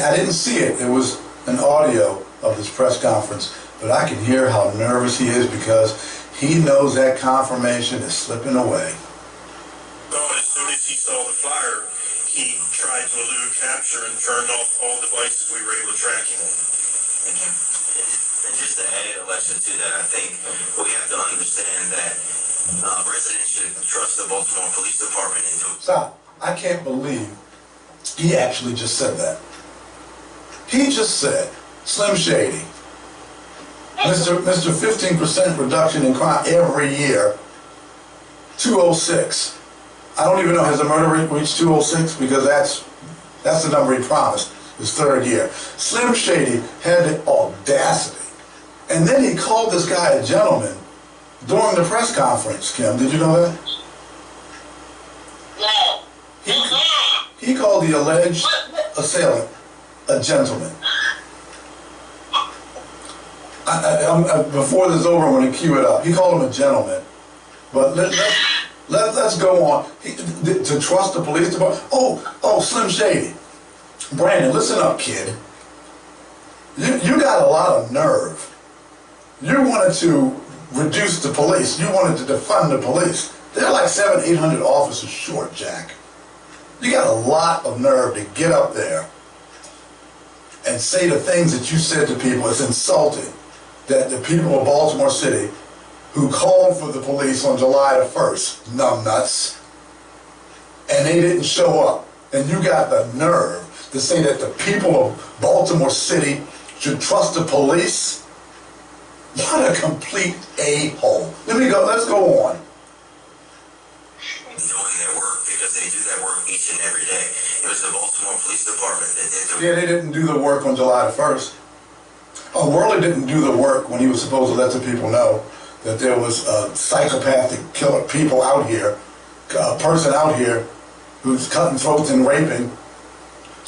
I didn't see it. It was an audio of this press conference, but I can hear how nervous he is, because he knows that confirmation is slipping away. As soon as he saw the flyer, he tried to elude capture and turned off all devices we were able to track him on. And just to add, Alexa, to that, I think we have to understand that residents should trust the Baltimore Police Department in doing... Stop. I can't believe he actually just said that. He just said, Slim Shady, Mr. 15% reduction in crime every year, 206. I don't even know, has the murder rate reached 206? Because that's the number he promised, his 3rd year. Slim Shady had the audacity. And then he called this guy a gentleman during the press conference, Kim. Did you know that? No. He called the alleged assailant a gentleman. Before this is over, I'm going to cue it up. He called him a gentleman. But let's go on. To trust the police department. Oh, Slim Shady. Brandon, listen up, kid. You got a lot of nerve. You wanted to reduce the police. You wanted to defund the police. They're like 700-800 officers short, Jack. You got a lot of nerve to get up there and say the things that you said to people. It's insulting that the people of Baltimore City who called for the police on July the 1st, numbnuts, and they didn't show up. And you got the nerve to say that the people of Baltimore City should trust the police? What a complete a-hole. Let's go on. Doing their work, because they do that work each and every day. It was the Baltimore Police Department that did the... Yeah, they didn't do the work on July the 1st. Worley didn't do the work when he was supposed to let the people know that there was a psychopathic killer people out here, a person out here who's cutting throats and raping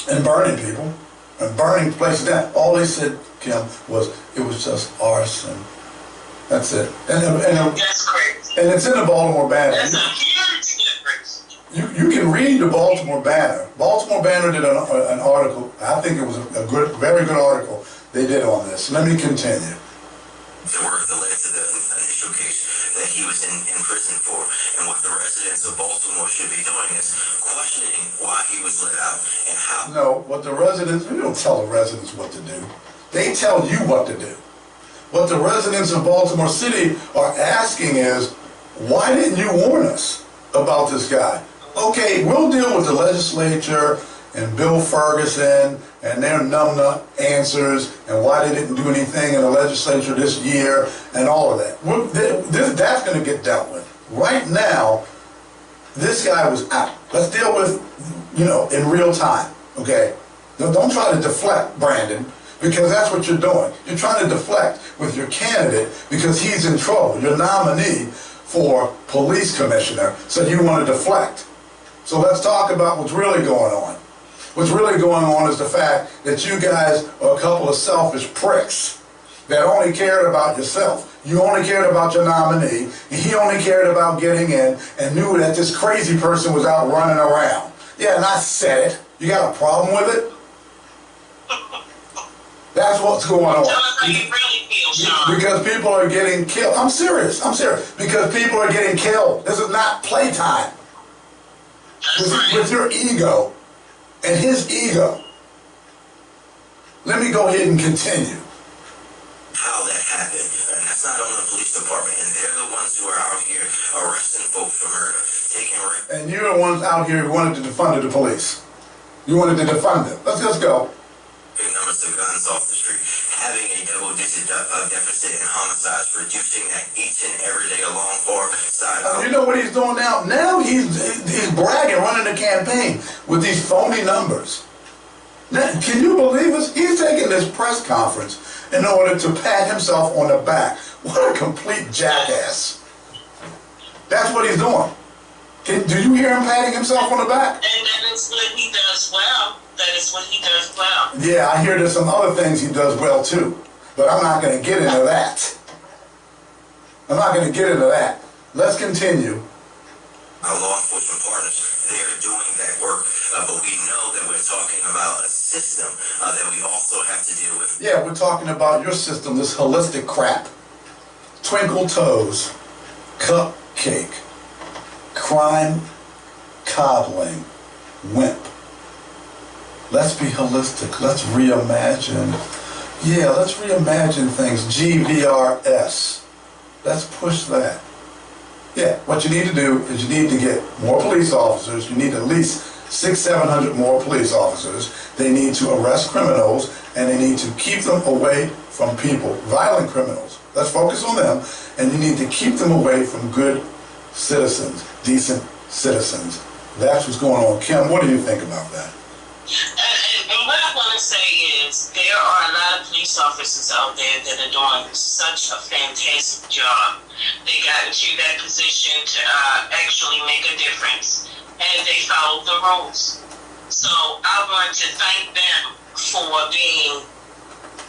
and burning people and burning places down. All they said, Kim, was it was just arson. That's it. And That's crazy. And it's in the Baltimore Banner. That's a huge difference. You can read the Baltimore Banner. Baltimore Banner did an article. I think it was a good, very good article they did on this. Let me continue. The work that led to the initial case that he was in prison for, and what the residents of Baltimore should be doing is questioning why he was let out and how... No, what the residents... We don't tell the residents what to do. They tell you what to do. What the residents of Baltimore City are asking is, why didn't you warn us about this guy? Okay, we'll deal with the legislature and Bill Ferguson and their numbnut answers and why they didn't do anything in the legislature this year and all of that. That's going to get dealt with. Right now, this guy was out. Let's deal with, in real time, okay? Don't try to deflect, Brandon, because that's what you're doing. You're trying to deflect with your candidate because he's in trouble. Your nominee for police commissioner, so you want to deflect. So let's talk about what's really going on. What's really going on is the fact that you guys are a couple of selfish pricks that only cared about yourself. You only cared about your nominee, and he only cared about getting in and knew that this crazy person was out running around. Yeah, and I said it. You got a problem with it? That's what's going on. Tell us how you really feel, Sean. Because people are getting killed. I'm serious. Because people are getting killed. This is not playtime. With your ego and his ego. Let me go ahead and continue. How that happened, and that's not on the police department, and they're the ones who are out here arresting folks for murder, taking rape. And you're the ones out here who wanted to defund the police. You wanted to defund them. Let's just go. Big numbers of guns off the street, having a double-digit deficit in homicides, reducing that each and every day along for side. You know what he's doing now? Now he's bragging, running the campaign with these phony numbers. Now, can you believe this? He's taking this press conference in order to pat himself on the back. What a complete jackass. That's what he's doing. Do you hear him patting himself on the back? And that is what he does well. That is what he does well. Yeah, I hear there's some other things he does well too. But I'm not going to get into that. Let's continue. Our law enforcement partners, they're doing that work. But we know that we're talking about a system that we also have to deal with. Yeah, we're talking about your system, this holistic crap. Twinkle toes, cupcake, crime coddling, wimp. Let's be holistic. Let's reimagine. Yeah, let's reimagine things. GVRS. Let's push that. Yeah, what you need to do is you need to get more police officers. You need at least 600-700 more police officers. They need to arrest criminals, and they need to keep them away from people, violent criminals. Let's focus on them, and you need to keep them away from good citizens, decent citizens. That's what's going on. Kim, what do you think about that? And what I want to say is there are a lot of police officers out there that are doing such a fantastic job. They got into that position to actually make a difference, and they follow the rules. So I want to thank them for being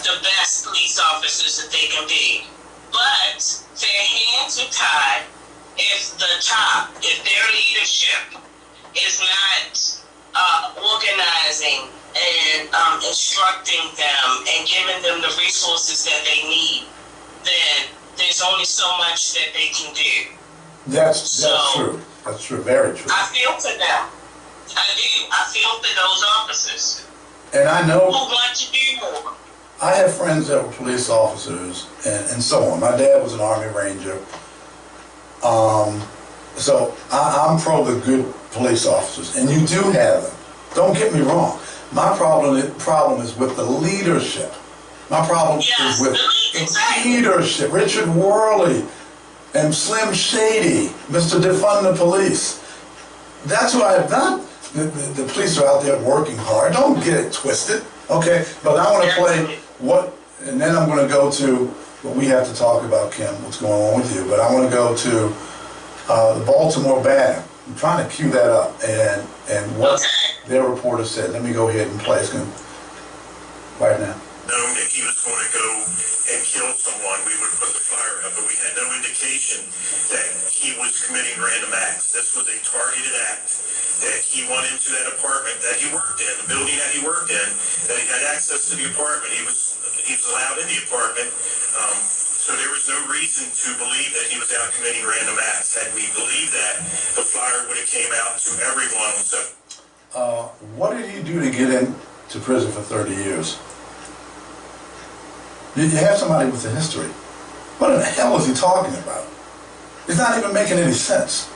the best police officers that they can be. But their hands are tied if their leadership is not organizing and instructing them and giving them the resources that they need, then there's only so much that they can do. That's true. That's true. Very true. I feel for them. I do. I feel for those officers. And I know who want to do more. I have friends that were police officers and so on. My dad was an Army Ranger. So I'm pro the good police officers, and you do have them. Don't get me wrong. My problem is with the leadership. My problem is with the leadership. Richard Worley and Slim Shady, Mr. Defund the Police. That's why I've done. The police are out there working hard. Don't get it twisted, okay? But I want to play and then I'm going to go to what we have to talk about, Kim, what's going on with you. But I want to go to the Baltimore Banner. I'm trying to cue that up and what their reporter said. Let me go ahead and play it right now. Known that he was going to go and kill someone, we would put the flyer up, but we had no indication that he was committing random acts. This was a targeted act, that he went into that apartment that he worked in, the building that he worked in, that he had access to the apartment. He was allowed in the apartment, so there was no reason to believe that he was out committing random acts. Had we believed that, the flyer would have came out to everyone. So, what did he do to get into prison for 30 years? You have somebody with a history. What in the hell is he talking about? It's not even making any sense.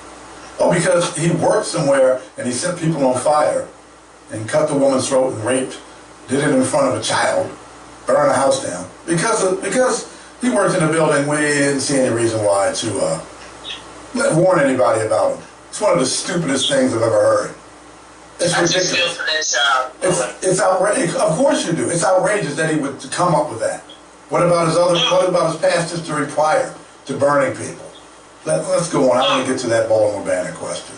Oh, because he worked somewhere and he set people on fire and cut the woman's throat and raped, did it in front of a child, burned a house down. Because he worked in a building, we didn't see any reason why to warn anybody about him. It's one of the stupidest things I've ever heard. It's I ridiculous. just feel for that child. It's outrageous. Of course you do. It's outrageous that he would come up with that. What about his past history prior to burning people? Let's go on. I want to get to that Baltimore Banner question.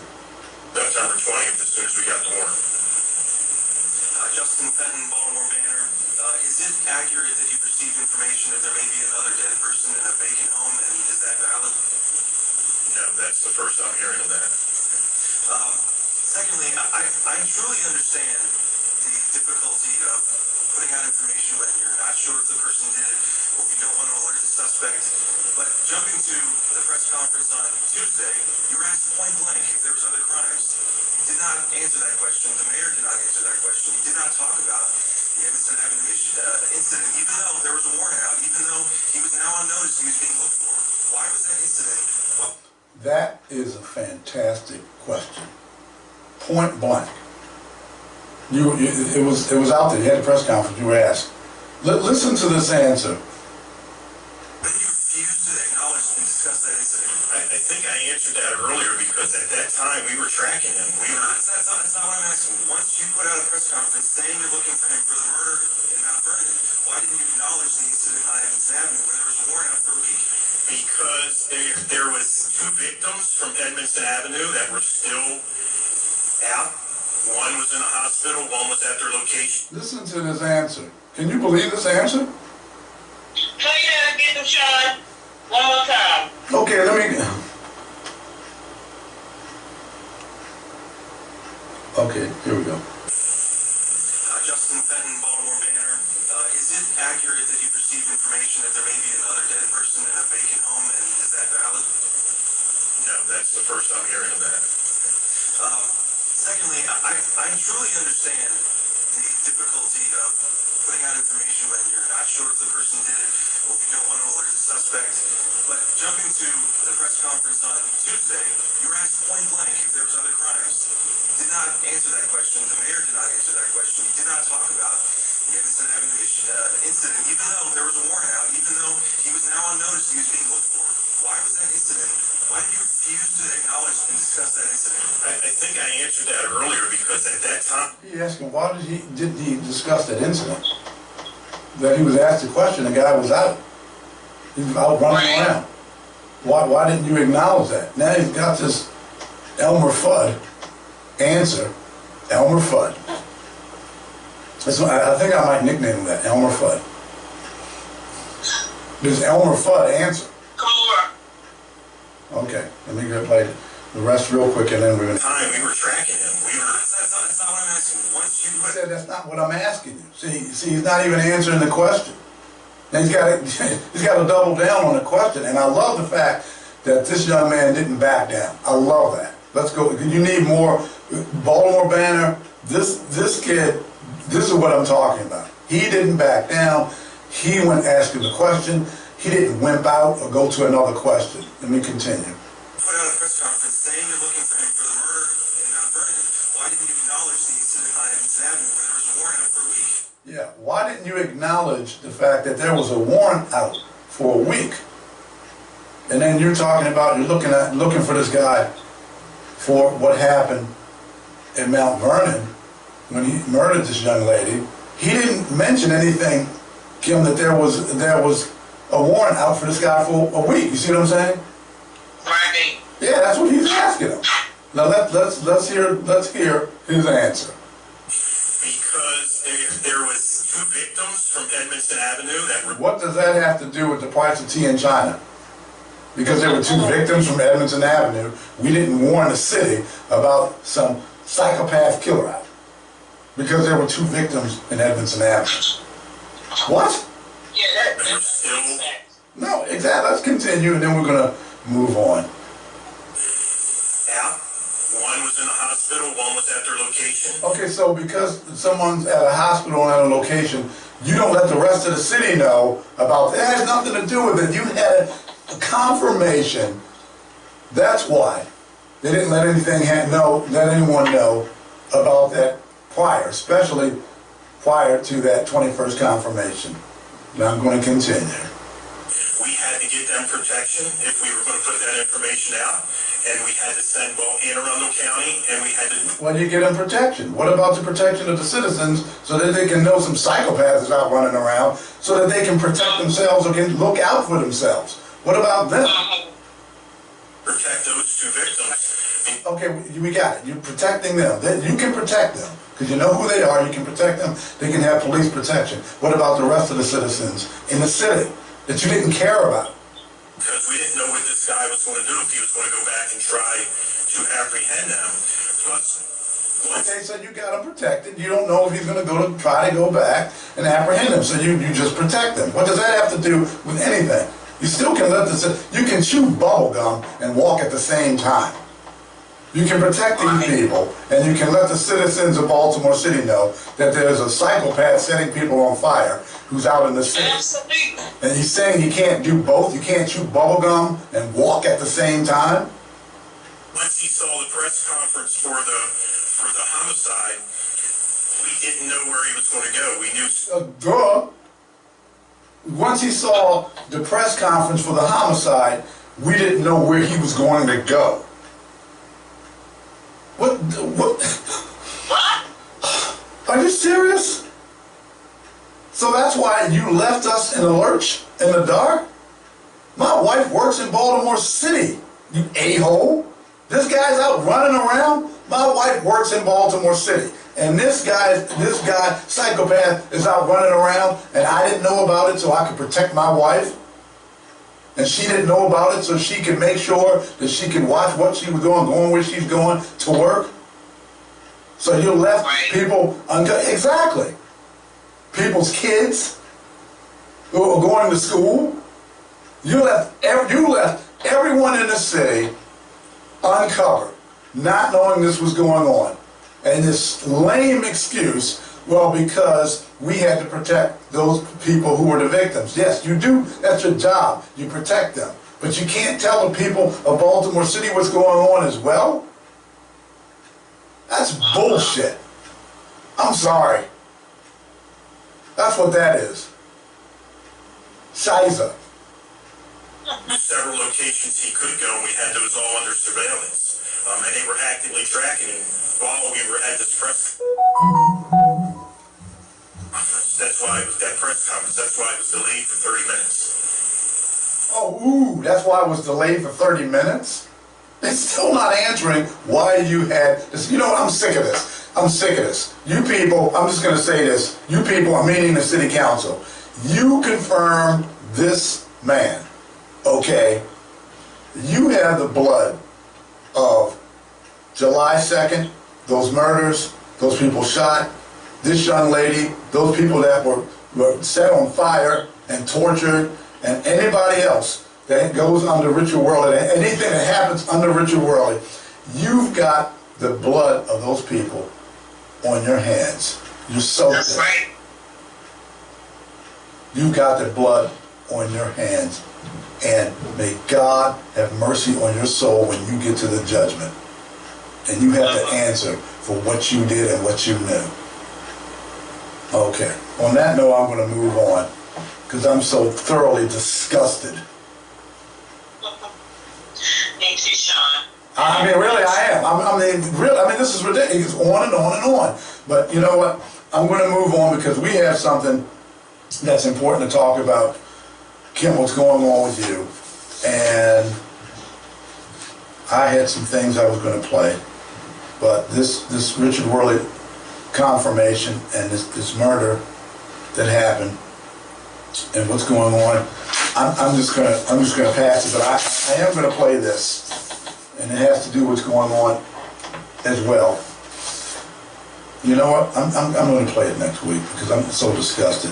September 20th, as soon as we got the warrant. Justin Fenton, Baltimore Banner. Is it accurate that you received information that there may be another dead person in a vacant home, and is that valid? No, that's the first I'm hearing of that. Secondly, I truly understand the difficulty of putting out information when you're not sure if the person did it or if you don't want to alert the suspect. But jumping to the press conference on Tuesday, you were asked point blank if there was other crimes. You did not answer that question. The mayor did not answer that question. You did not talk about the Evanston Avenue incident, even though there was a warrant out, even though he was now on notice he was being looked for. Why was that incident? That is a fantastic question. Point blank. It was out there. You had a press conference. You were asked. Listen to this answer. But you refused to acknowledge and discuss that incident. I think I answered that earlier because at that time we were tracking him. That's not what I'm asking. Once you put out a press conference saying you're looking for him for the murder in Mount Vernon, why didn't you acknowledge the incident on Evanston Avenue where there was a warrant out for a week? Because there was 2 victims from Edmondson Avenue that were still out. One was in a hospital, one was at their location. Listen to this answer. Can you believe this answer? Play that again, Sean. One more time. Okay, let me... Okay, here we go. Justin Fenton, Baltimore Banner. Is it accurate that you've received information that there may be another dead person in a vacant home, and is that valid? No, that's the first I'm hearing of that. Secondly, I truly understand the difficulty of putting out information when you're not sure if the person did it or if you don't want to alert the suspect. But jumping to the press conference on Tuesday, you were asked point blank if there was other crimes. You did not answer that question. The mayor did not answer that question. You did not talk about the Evanston Avenue incident, even though there was a warrant out, even though he was now on notice he was being looked for. Why was that incident? Why did you refuse to acknowledge and discuss that incident? I think I answered that earlier because at that time... He asked him, why didn't he discuss that incident? That he was asked the question, the guy was out. He was out running around. Why didn't you acknowledge that? Now he's got this Elmer Fudd answer. Elmer Fudd. I think I might nickname him that, Elmer Fudd. This Elmer Fudd answer. Okay, let me go play the rest real quick and then we're gonna... Time we were tracking him. That's not what I'm asking. Once you He said that's not what I'm asking you. See, he's not even answering the question. Now he's got to double down on the question, and I love the fact that this young man didn't back down. I love that. Let's go. You need more Baltimore Banner. This kid. This is what I'm talking about. He didn't back down. He went asking the question. He didn't wimp out or go to another question. Let me continue. Put out a press conference saying you're looking for him for the murder in Mount Vernon. Why didn't you acknowledge the incident on Evanston Avenue where there was a warrant out for a week? Yeah, why didn't you acknowledge the fact that there was a warrant out for a week? And then you're talking about you're looking for this guy for what happened in Mount Vernon when he murdered this young lady. He didn't mention anything, Kim, that there was a warrant out for this guy for a week. You see what I'm saying? Right. Yeah, that's what he's asking him. Now let's hear his answer. Because there was 2 victims from Edmondson Avenue that were... What does that have to do with the price of tea in China? Because there were 2 victims from Edmondson Avenue, we didn't warn the city about some psychopath killer out. Because there were 2 victims in Edmondson Avenue. What? Yeah, They're still... No, exactly. Let's continue and then we're going to move on. out. One was in a hospital, one was at their location. Okay, so because someone's at a hospital and at a location, you don't let the rest of the city know about that. It has nothing to do with it. You had a confirmation. That's why they didn't let anyone know about that prior, especially prior to that 21st confirmation. Now I'm going to continue. We had the to get them protection if we were going to put that information out, and we had to send both Anne Arundel County, and we had to... When you get them protection, what about the protection of the citizens so that they can know some psychopaths is out running around so that they can protect themselves or can look out for themselves? What about them? Protect those two victims. Okay, we got it. You're protecting them. You can protect them because you know who they are. You can protect them. They can have police protection. What about the rest of the citizens in the city that you didn't care about? Because we didn't know what this guy was going to do, if he was going to go back and try to apprehend them. Plus, okay, so you got them protected. You don't know if he's going to try to go back and apprehend them. So you just protect them. What does that have to do with anything? You still can you can chew bubble gum and walk at the same time. You can protect these people, and you can let the citizens of Baltimore City know that there's a psychopath setting people on fire who's out in the city. Absolutely. And he's saying you can't do both. You can't chew bubble gum and walk at the same time. Once he saw the press conference for the homicide, we didn't know where he was going to go. We knew. Duh. Once he saw the press conference for the homicide, we didn't know where he was going to go. What? Are you serious? So that's why you left us in the lurch, in the dark? My wife works in Baltimore City, you a-hole. This guy's out running around. My wife works in Baltimore City. And this guy, psychopath, is out running around, and I didn't know about it so I could protect my wife. And she didn't know about it so she could make sure that she could watch what she was doing, going where she's going to work. So you left people, exactly. People's kids who are going to school. You left everyone in the city uncovered, not knowing this was going on. And this lame excuse, well, because we had to protect those people who were the victims. Yes, you do. That's your job. You protect them. But you can't tell the people of Baltimore City what's going on as well? That's bullshit. I'm sorry. That's what that is. Shiza. Several locations he could go, and we had those all under surveillance. And they were actively tracking him while we were at this press conference. That's why it was that press conference. That's why it was delayed for 30 minutes. Oh, ooh, that's why it was delayed for 30 minutes? It's still not answering why you had this. You know what? I'm sick of this. I'm sick of this. You people, I'm just going to say this. You people are meeting the city council. You confirmed this man, okay? You have the blood of July 2nd, those murders, those people shot, this young lady, those people that were set on fire and tortured, and anybody else that goes under Richard Worley, anything that happens under Richard Worley, you've got the blood of those people on your hands. You're so That's dead. right. You've got the blood on your hands. And may God have mercy on your soul when you get to the judgment. And you have to answer for what you did and what you knew. Okay. On that note, I'm going to move on because I'm so thoroughly disgusted. Me too, Sean. I mean, really, I am. I mean, this is ridiculous. It's on and on and on. But you know what? I'm going to move on because we have something that's important to talk about. Kim, what's going on with you? And I had some things I was going to play, but this Richard Worley confirmation and this murder that happened and what's going on, I'm just gonna pass it. But I am going to play this, and it has to do with what's going on as well. You know what? I'm going to play it next week because I'm so disgusted.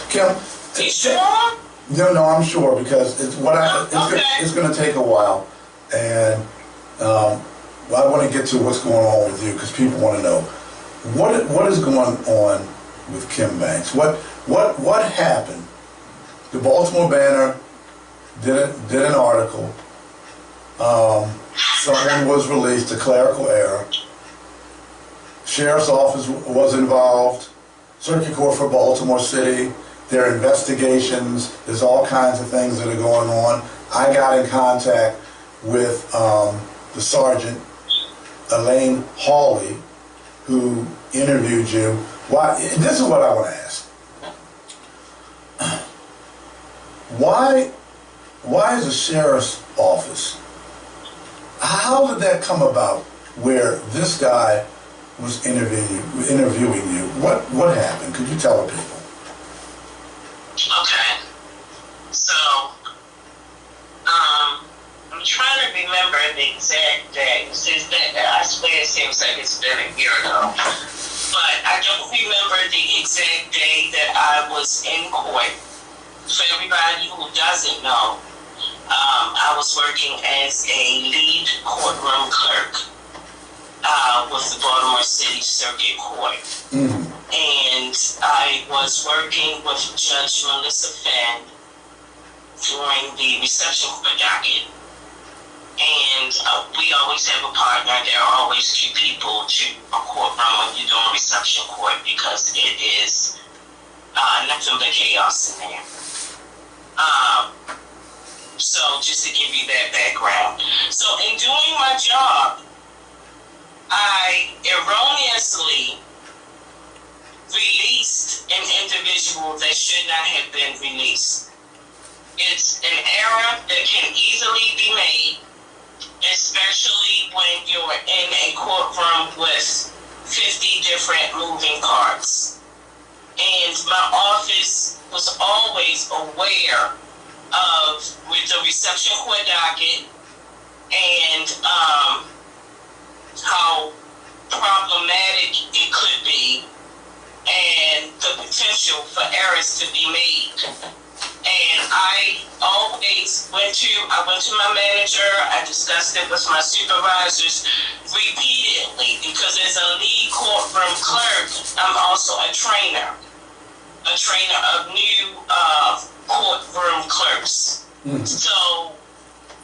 Kim, You sure? No, I'm sure because it's going to take a while, and I want to get to what's going on with you because people want to know what is going on with Kim Banks. What happened? The Baltimore Banner did an article. Someone was released, a clerical error. Sheriff's office was involved. Circuit Court for Baltimore City There are investigations. There's all kinds of things that are going on. I got in contact with the sergeant, Elaine Hawley, who interviewed you. Why? This is what I want to ask. Why is the sheriff's office, how did that come about where this guy was interviewing you? What happened? Could you tell the people? Okay. So, I'm trying to remember the exact day. I swear it seems like it's been a year ago. But I don't remember the exact day that I was in court. For everybody who doesn't know, I was working as a lead courtroom clerk with the Baltimore City Circuit Court. Mm-hmm. And I was working with Judge Melissa Fenn during the reception court docket. And we always have a partner. There are always two people to a courtroom when you're doing reception court because it is nothing but chaos in there. So just to give you that background. So in doing my job, I erroneously released an individual that should not have been released. It's an error that can easily be made, especially when you're in a courtroom with 50 different moving parts. And my office was always aware of the reception court docket and how problematic it could be and the potential for errors to be made. And I always went to my manager, I discussed it with my supervisors repeatedly because as a lead courtroom clerk, I'm also a trainer of new courtroom clerks. Mm-hmm. So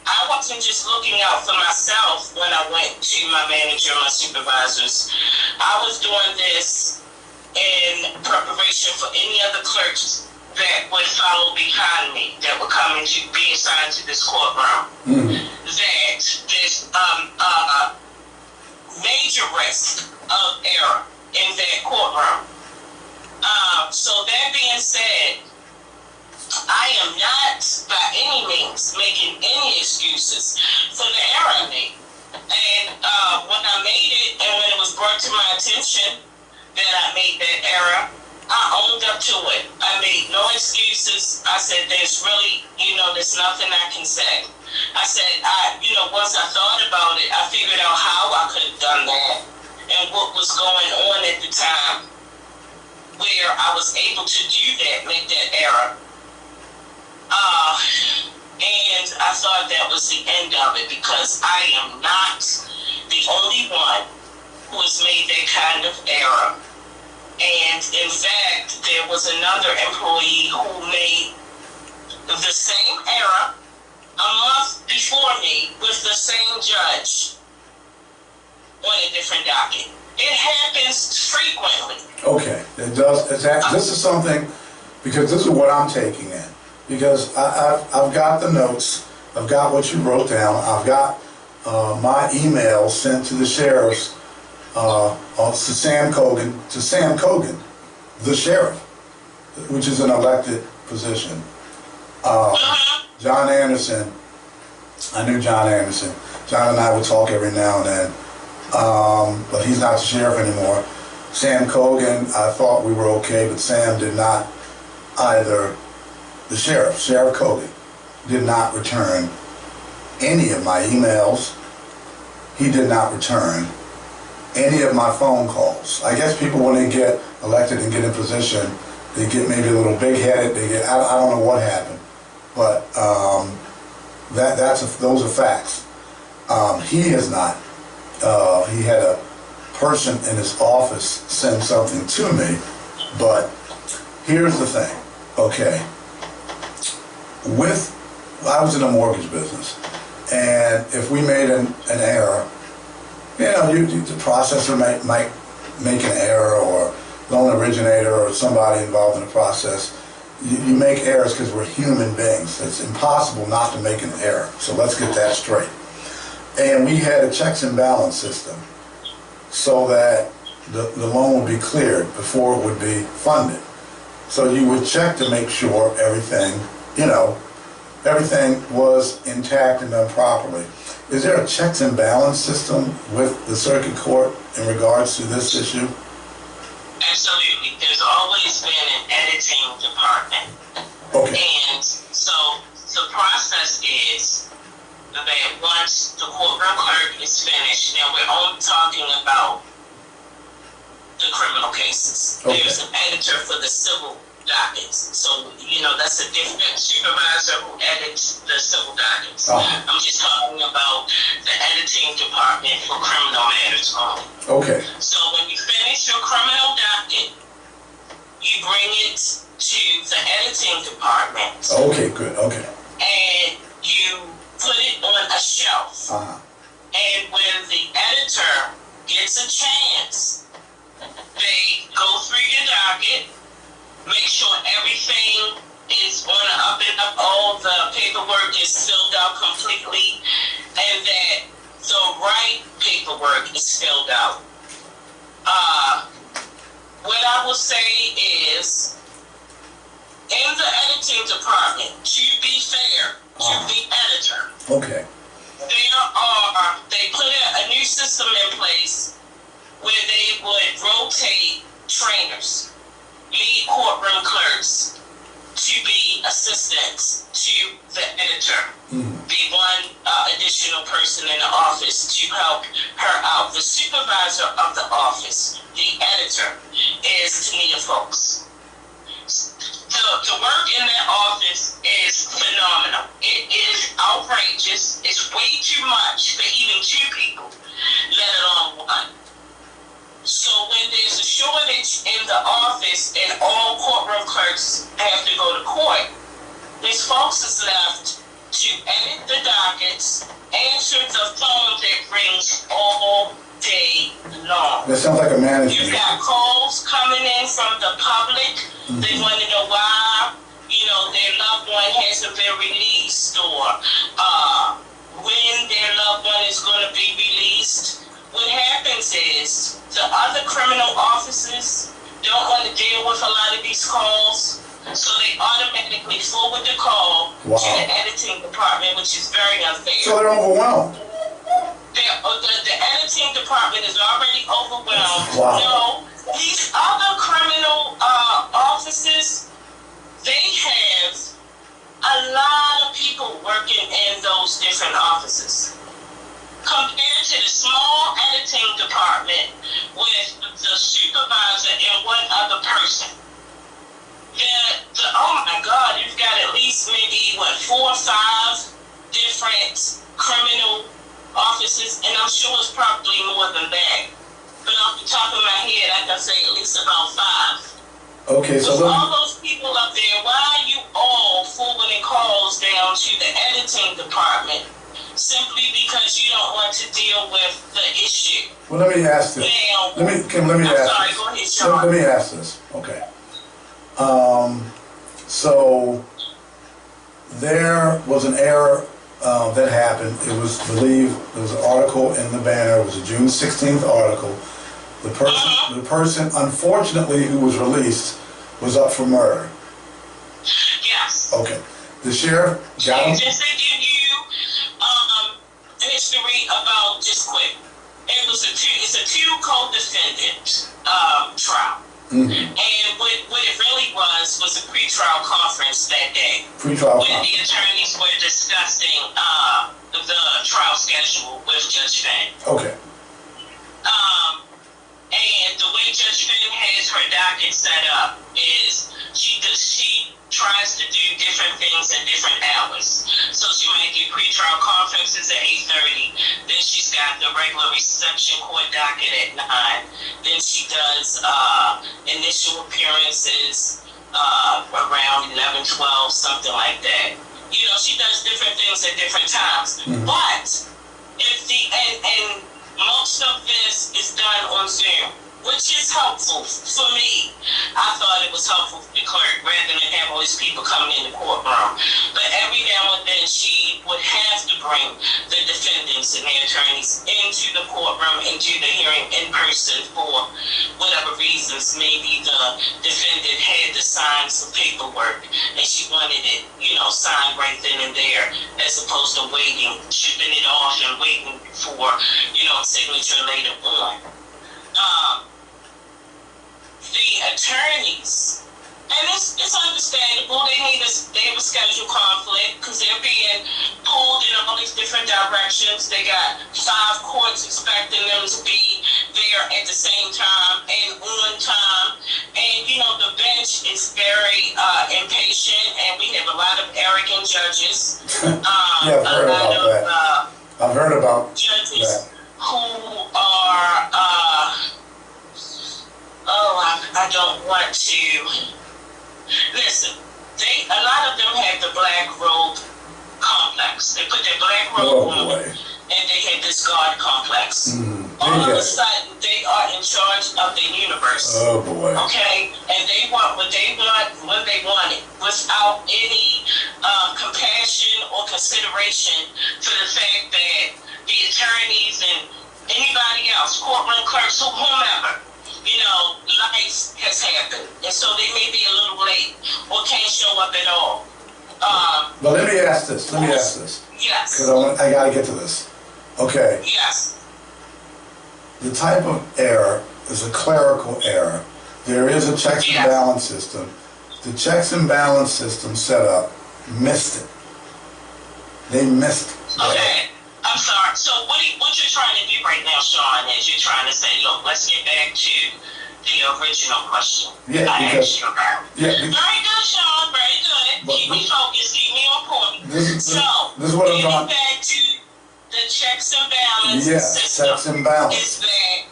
I wasn't just looking out for myself when I went to my manager and my supervisors. I was doing this in preparation for any other clerks that would follow behind me, that were coming to be assigned to this courtroom. Mm-hmm. That there's major risk of error in that courtroom. So that being said, I am not by any means making any excuses for the error I made. And when I made it, and when it was brought to my attention that I made that error, I owned up to it. I made no excuses. I said, there's really, there's nothing I can say. I said, once I thought about it, I figured out how I could have done that and what was going on at the time where I was able to do that, make that error. And I thought that was the end of it because I am not the only one who has made that kind of error. And in fact, there was another employee who made the same error a month before me with the same judge on a different docket. It happens frequently. Okay, it does. This is something, because this is what I'm taking in. Because I've got the notes, I've got what you wrote down, I've got my email sent to the sheriff's, to Sam Cogan, the sheriff, which is an elected position. John Anderson, I knew John Anderson. John and I would talk every now and then, but he's not the sheriff anymore. Sam Cogan, I thought we were okay, but Sam did not either. The sheriff, Sheriff Cogan, did not return any of my emails. He did not return any of my phone calls. I guess people, when they get elected and get in position, they get maybe a little big-headed. I don't know what happened, but those are facts. He has not. He had a person in his office send something to me, but here's the thing. Okay. I was in the mortgage business, and if we made an error, the processor might make an error, or loan originator or somebody involved in the process, You make errors because we're human beings. It's impossible not to make an error. So let's get that straight. And we had a checks and balance system so that the loan would be cleared before it would be funded. So you would check to make sure everything, everything was intact and done properly. Is there a checks and balance system with the circuit court in regards to this issue? Absolutely. There's always been an editing department. Okay. And so the process is that once the courtroom clerk is finished, now we're only talking about the criminal cases. Okay. There's an editor for the civil dockets. So, that's a different supervisor who edits the civil dockets. I'm just talking about the editing department for criminal matters only. Okay. So when you finish your criminal docket, you bring it to the editing department. Okay, good, okay. And you put it on a shelf. And when the editor gets a chance, they go through your docket, make sure everything is on the up and up, all the paperwork is filled out completely, and that the right paperwork is filled out. What I will say is, in the editing department, to be fair to the editor, okay, they put a new system in place where they would rotate trainers, lead courtroom clerks, to be assistants to the editor, be one additional person in the office to help her out. The supervisor of the office, the editor, is Tania Folks. The work in that office is phenomenal. It is outrageous. It's way too much for even two people, let alone one. So when there's a shortage in the office and all courtroom clerks have to go to court, Ms. Folks is left to edit the dockets, answer the phone that rings all day long. that sounds like a management. You've got calls coming in from the public. They want to know why, their loved one hasn't been released, or when their loved one is going to be released. What happens is the other criminal officers don't want to deal with a lot of these calls, so they automatically forward the call to the editing department, which is very unfair. So they're overwhelmed. The editing department is already overwhelmed. Wow. No, these other criminal officers, they have a lot of people working in those different offices. Compared to the small editing department with the supervisor and one other person, oh my God, you've got at least maybe 4 or 5 different criminal offices, and I'm sure it's probably more than that. But off the top of my head, I can say at least about 5. Okay, so all those people up there, why are you all forwarding calls down to the editing department? Simply because you don't want to deal with the issue. Well, let me ask this. Now, let me ask sorry, this. go ahead, Sean. Let me ask this. Okay. So there was an error that happened. It was believed there was an article in the Banner. It was a June 16th article. The person, unfortunately, who was released was up for murder. Yes. Okay. The sheriff got him. Just to give you history about, just quick, it's a 2 co-defendant trial. And what it really was a pre-trial conference that day. Pre-trial when conference. The attorneys were discussing the trial schedule with Judge Finn. Okay. And the way Judge Finn has her docket set up is she tries to do different things at different hours. So she might do pre-trial conferences at 8:30. Then she's got the regular reception court docket at 9. Then she does initial appearances around 11, 12, something like that. She does different things at different times. But if and most of this is done on Zoom, which is helpful for me. I thought it was helpful for the clerk rather than have a voice people coming in the courtroom. But every now and then she would have to bring the defendants and their attorneys into the courtroom and do the hearing in person for whatever reasons. Maybe the defendant had to sign some paperwork and she wanted it, signed right then and there, as opposed to waiting, shipping it off and waiting for, signature later on. The attorneys, and it's understandable, they have a schedule conflict because they're being pulled in all these different directions. They got 5 courts expecting them to be there at the same time and on time. And, the bench is very impatient, and we have a lot of arrogant judges. Yeah, I've heard about judges that. Who are, I don't want to, listen, a lot of them have the black robe complex. They put their black robe on, and they have this God complex. All of a sudden, they are in charge of the universe. Oh boy. Okay? And they want what they want when they want it, without any compassion or consideration for the fact that the attorneys and anybody else, courtroom clerks, whomever, life has happened. And so they may be a little late or can't show up at all. But let me ask this. Yes. Because I got to get to this. Okay. Yes. The type of error is a clerical error. There is a checks and balance system. The checks and balance system set up missed it. They missed it. Okay. I'm sorry. So what you're trying to do right now, Sean, is you're trying to say, look, let's get back to the original question. Yeah, I asked you about. Yeah. Very good, Sean. Very good. Keep me focused. Keep me on point. This is what I'm talking. Getting back to the checks and balance system. Checks and balance. Is that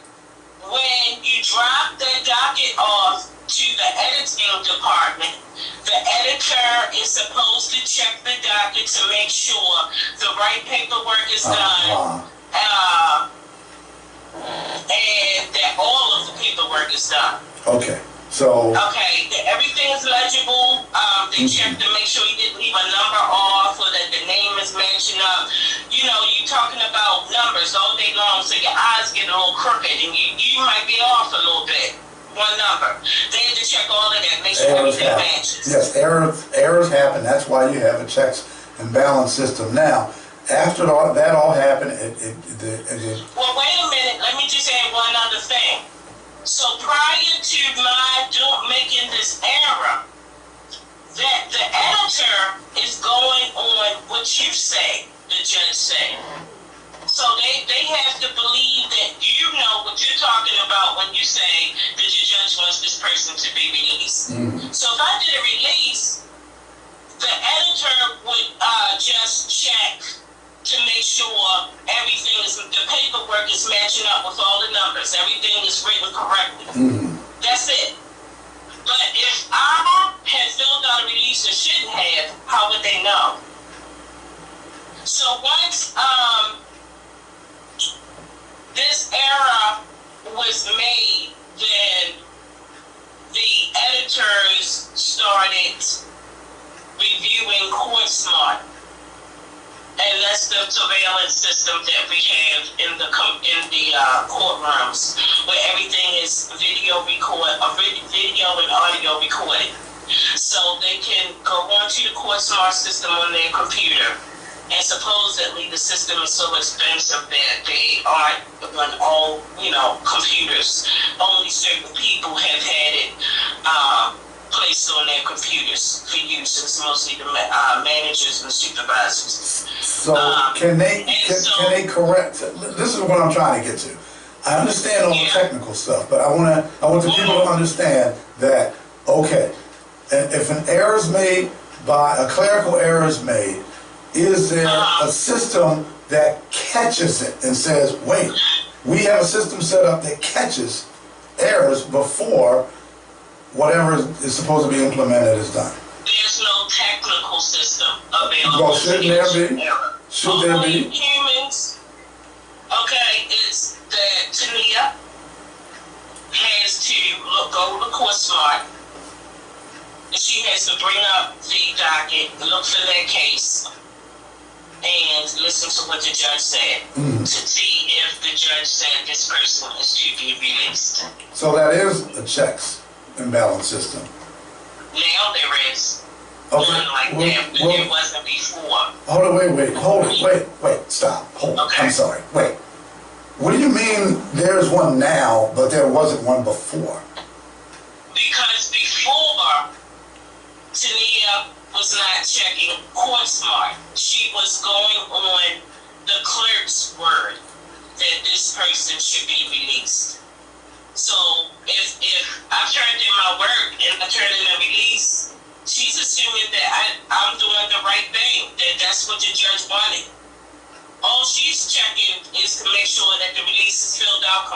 when you drop the docket off to the editing department, the editor is supposed to check the docket to make sure the right paperwork is done, and that all of the paperwork is done. Okay, so... Okay, everything is legible. They check to make sure you didn't leave a number off or that the name is matching up. You're talking about numbers all day long, so your eyes get a little crooked, and you might be off a little bit. One number. They have to check all of that, make sure everything matches. Yes, errors happen. That's why you have a checks and balance system. Now, after that all happened, well, wait a minute. Let me just add one other thing. So prior to my making this error, that the editor is going on what you say, the judge say. So they have to believe that you know what you're talking about when you say that your judge wants this person to be released. So if I did a release, the editor would just check to make sure the paperwork is matching up with all the numbers. Everything is written correctly. That's it. But if I had filled out a release and shouldn't have, how would they know? So once this error was made, then the editors started reviewing Court Smart, and that's the surveillance system that we have in the courtrooms, where everything is video and audio recorded, so they can go onto the Court Smart system on their computer. And supposedly the system is so expensive that they aren't on all, computers. Only certain people have had it placed on their computers for use. It's mostly the managers and supervisors. So can they correct? This is what I'm trying to get to. I understand all the technical stuff, but I want the people to understand that, okay, if an error is made a clerical error is made, is there a system that catches it and says, wait, we have a system set up that catches errors before whatever is supposed to be implemented is done? There's no technical system available. Well, shouldn't there be? Should there be? Humans, is that Tania has to go to Court Smart she has to bring up the docket, look for that case, and listen to what the judge said to see if the judge said this person is to be released. So that is a checks and balance system. Now there is. Okay. One like that, but there wasn't before. Hold on, wait, stop. Hold on. Okay. I'm sorry. Wait. What do you mean there's one now, but there wasn't one before? Because before, Tania was not checking court smart. She was going on the clerk's word that this person should be released. So if I turned in my work and I turned in a release, she's assuming that I'm doing the right thing, that that's what the judge wanted. All she's checking is to make sure that the release is filled out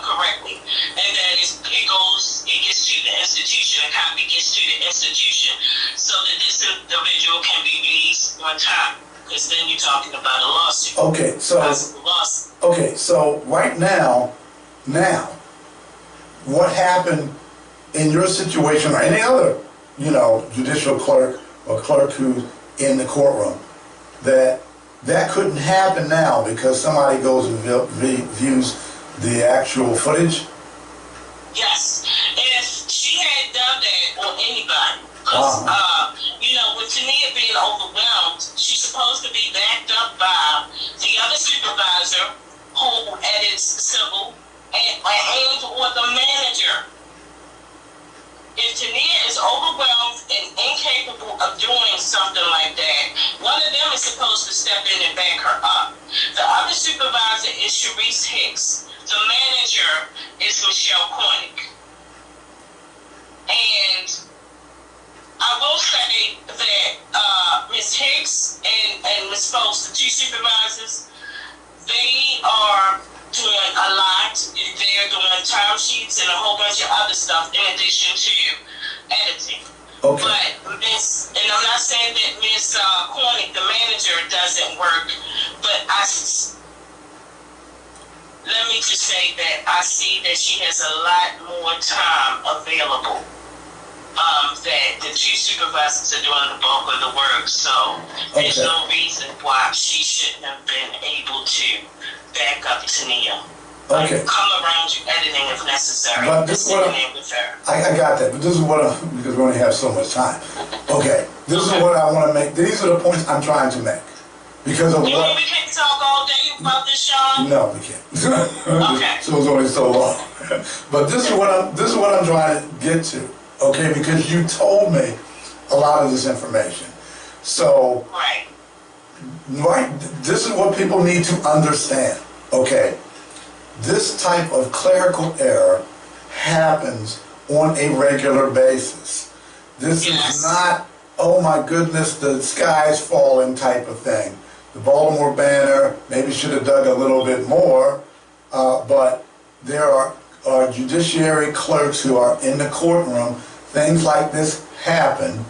correctly, and that it gets to the institution, a copy gets to the institution, so that this individual can be released on time. Because then you're talking about a lawsuit. Okay, so right now, what happened in your situation or any other, judicial clerk or clerk who's in the courtroom, that couldn't happen now because somebody goes and views the actual footage? Yes. If she had done that on anybody, because, with Tania being overwhelmed, she's supposed to be backed up by the other supervisor who edits civil and or the manager. If Tania is overwhelmed and incapable of doing something like that, one of them is supposed to step in and back her up. The other supervisor is Sharice Hicks. The manager is Michelle Cornick. And I will say that Ms. Hicks and Ms. Folks, the two supervisors, they are doing a lot. They're doing timesheets and a whole bunch of other stuff in addition to editing. Okay. But and I'm not saying that Ms. Cornick, the manager, doesn't work, but let me just say that I see that she has a lot more time available. That the two supervisors are doing the bulk of the work, so there's no reason why she shouldn't have been able to back up Tania. Okay. Come around you editing if necessary. But this is what I got that, but this is what because we only have so much time. Okay, this is what I want to make. These are the points I'm trying to make. Because of we can't talk all day about this, Sean? No, we can't. Okay. So it's only so long. But this is what I'm trying to get to. Okay, because you told me a lot of this information. So right, this is what people need to understand. Okay. This type of clerical error happens on a regular basis. This is not, oh my goodness, the sky's falling type of thing. The Baltimore Banner maybe should have dug a little bit more, but there are judiciary clerks who are in the courtroom. Things like this happen,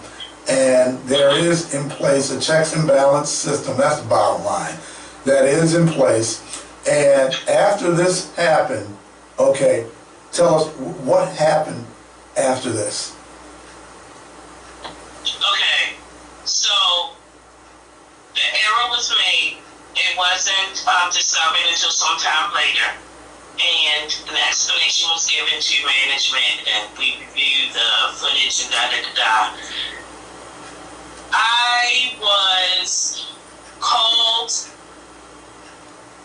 and there is in place a checks and balance system. That's the bottom line. That is in place. And after this happened, okay, tell us what happened after this. Okay, so the error was made. It wasn't discovered until some time later, and an explanation was given to management, and we reviewed the footage and da-da-da-da. I was called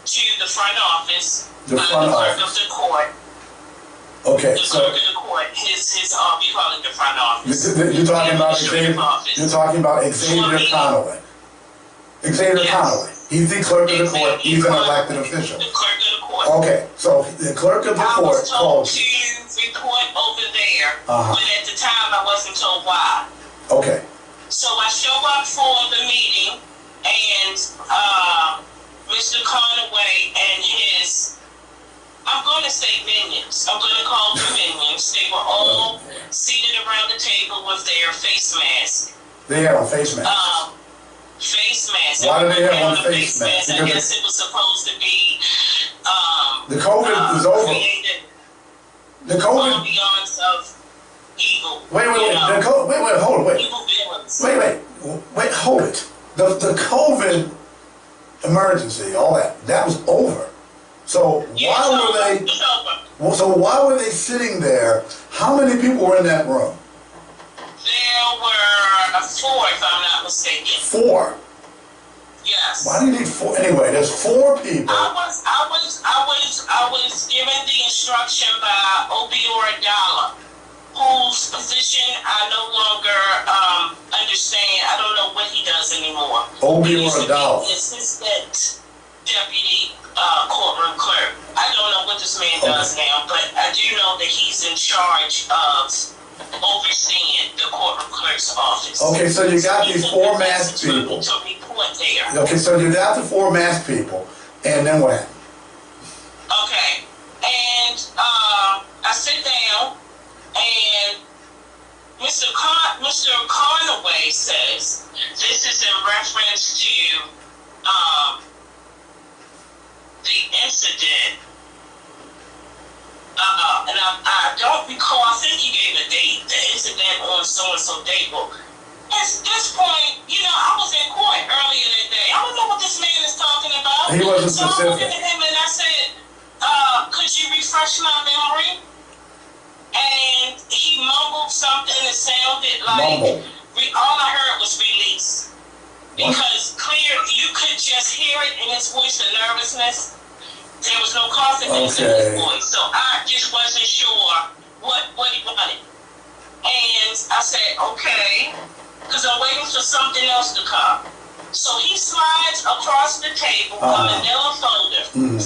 to the front office, the clerk of the court. Okay, the clerk of the court, his we call it the front office. You're talking about Xavier Conway. Xavier Conway. He's the clerk of the court. He's an elected official. The clerk of the court. Okay, so the clerk of the court called to report over there, but at the time I wasn't told why. Okay. So I show up for the meeting, and Mr. Conway and his, I'm going to say minions. I'm going to call them minions. They were all seated around the table with their face masks. They had on face masks. Face masks. Why do they have on face masks? I guess it was supposed to be the COVID is over. The COVID. Ambiance of, evil. Wait, hold it, Evil villains. Wait, hold it. The COVID emergency, all that was over. So why were they sitting there? How many people were in that room? There were 4, if I'm not mistaken. 4? Yes. Why do you need 4? Anyway, there's 4 people. I was given the instruction by Obiora, whose position I no longer understand. I don't know what he does anymore. Obiora. Assistant deputy courtroom clerk. I don't know what this man does now, but I do know that he's in charge of overseeing the courtroom clerk's office. Okay, so you got these 4 masked people. To report there. Okay, so you got the 4 masked people, and then what happened? Okay, and I sit down, and Mr. Conaway says this is in reference to the incident. And I don't recall, I think he gave a date, the incident on so-and-so date. Well, at this point, I was in court earlier that day. I don't know what this man is talking about. He wasn't specific. So I looked at him and I said, could you refresh my memory? And he mumbled something that sounded like, all I heard was release. Because you could just hear it in his voice, the nervousness. There was no confidence in his voice, so I just wasn't sure what he wanted. And I said, okay, because I'm waiting for something else to come. So he slides across the table a manila folder. And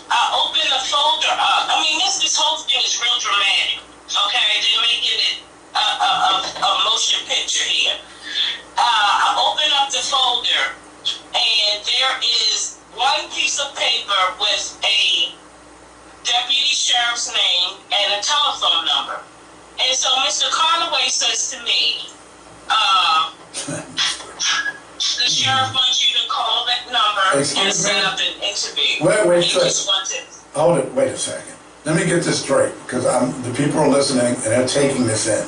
I open the folder up. I mean, this whole thing is real dramatic, okay? They're making it a motion picture here. I open up the folder, and there is one piece of paper with a deputy sheriff's name and a telephone number. And so Mr. Conaway says to me, the sheriff wants you to call that number and set up an interview. Wait a second. Let me get this straight, because the people are listening and they're taking this in.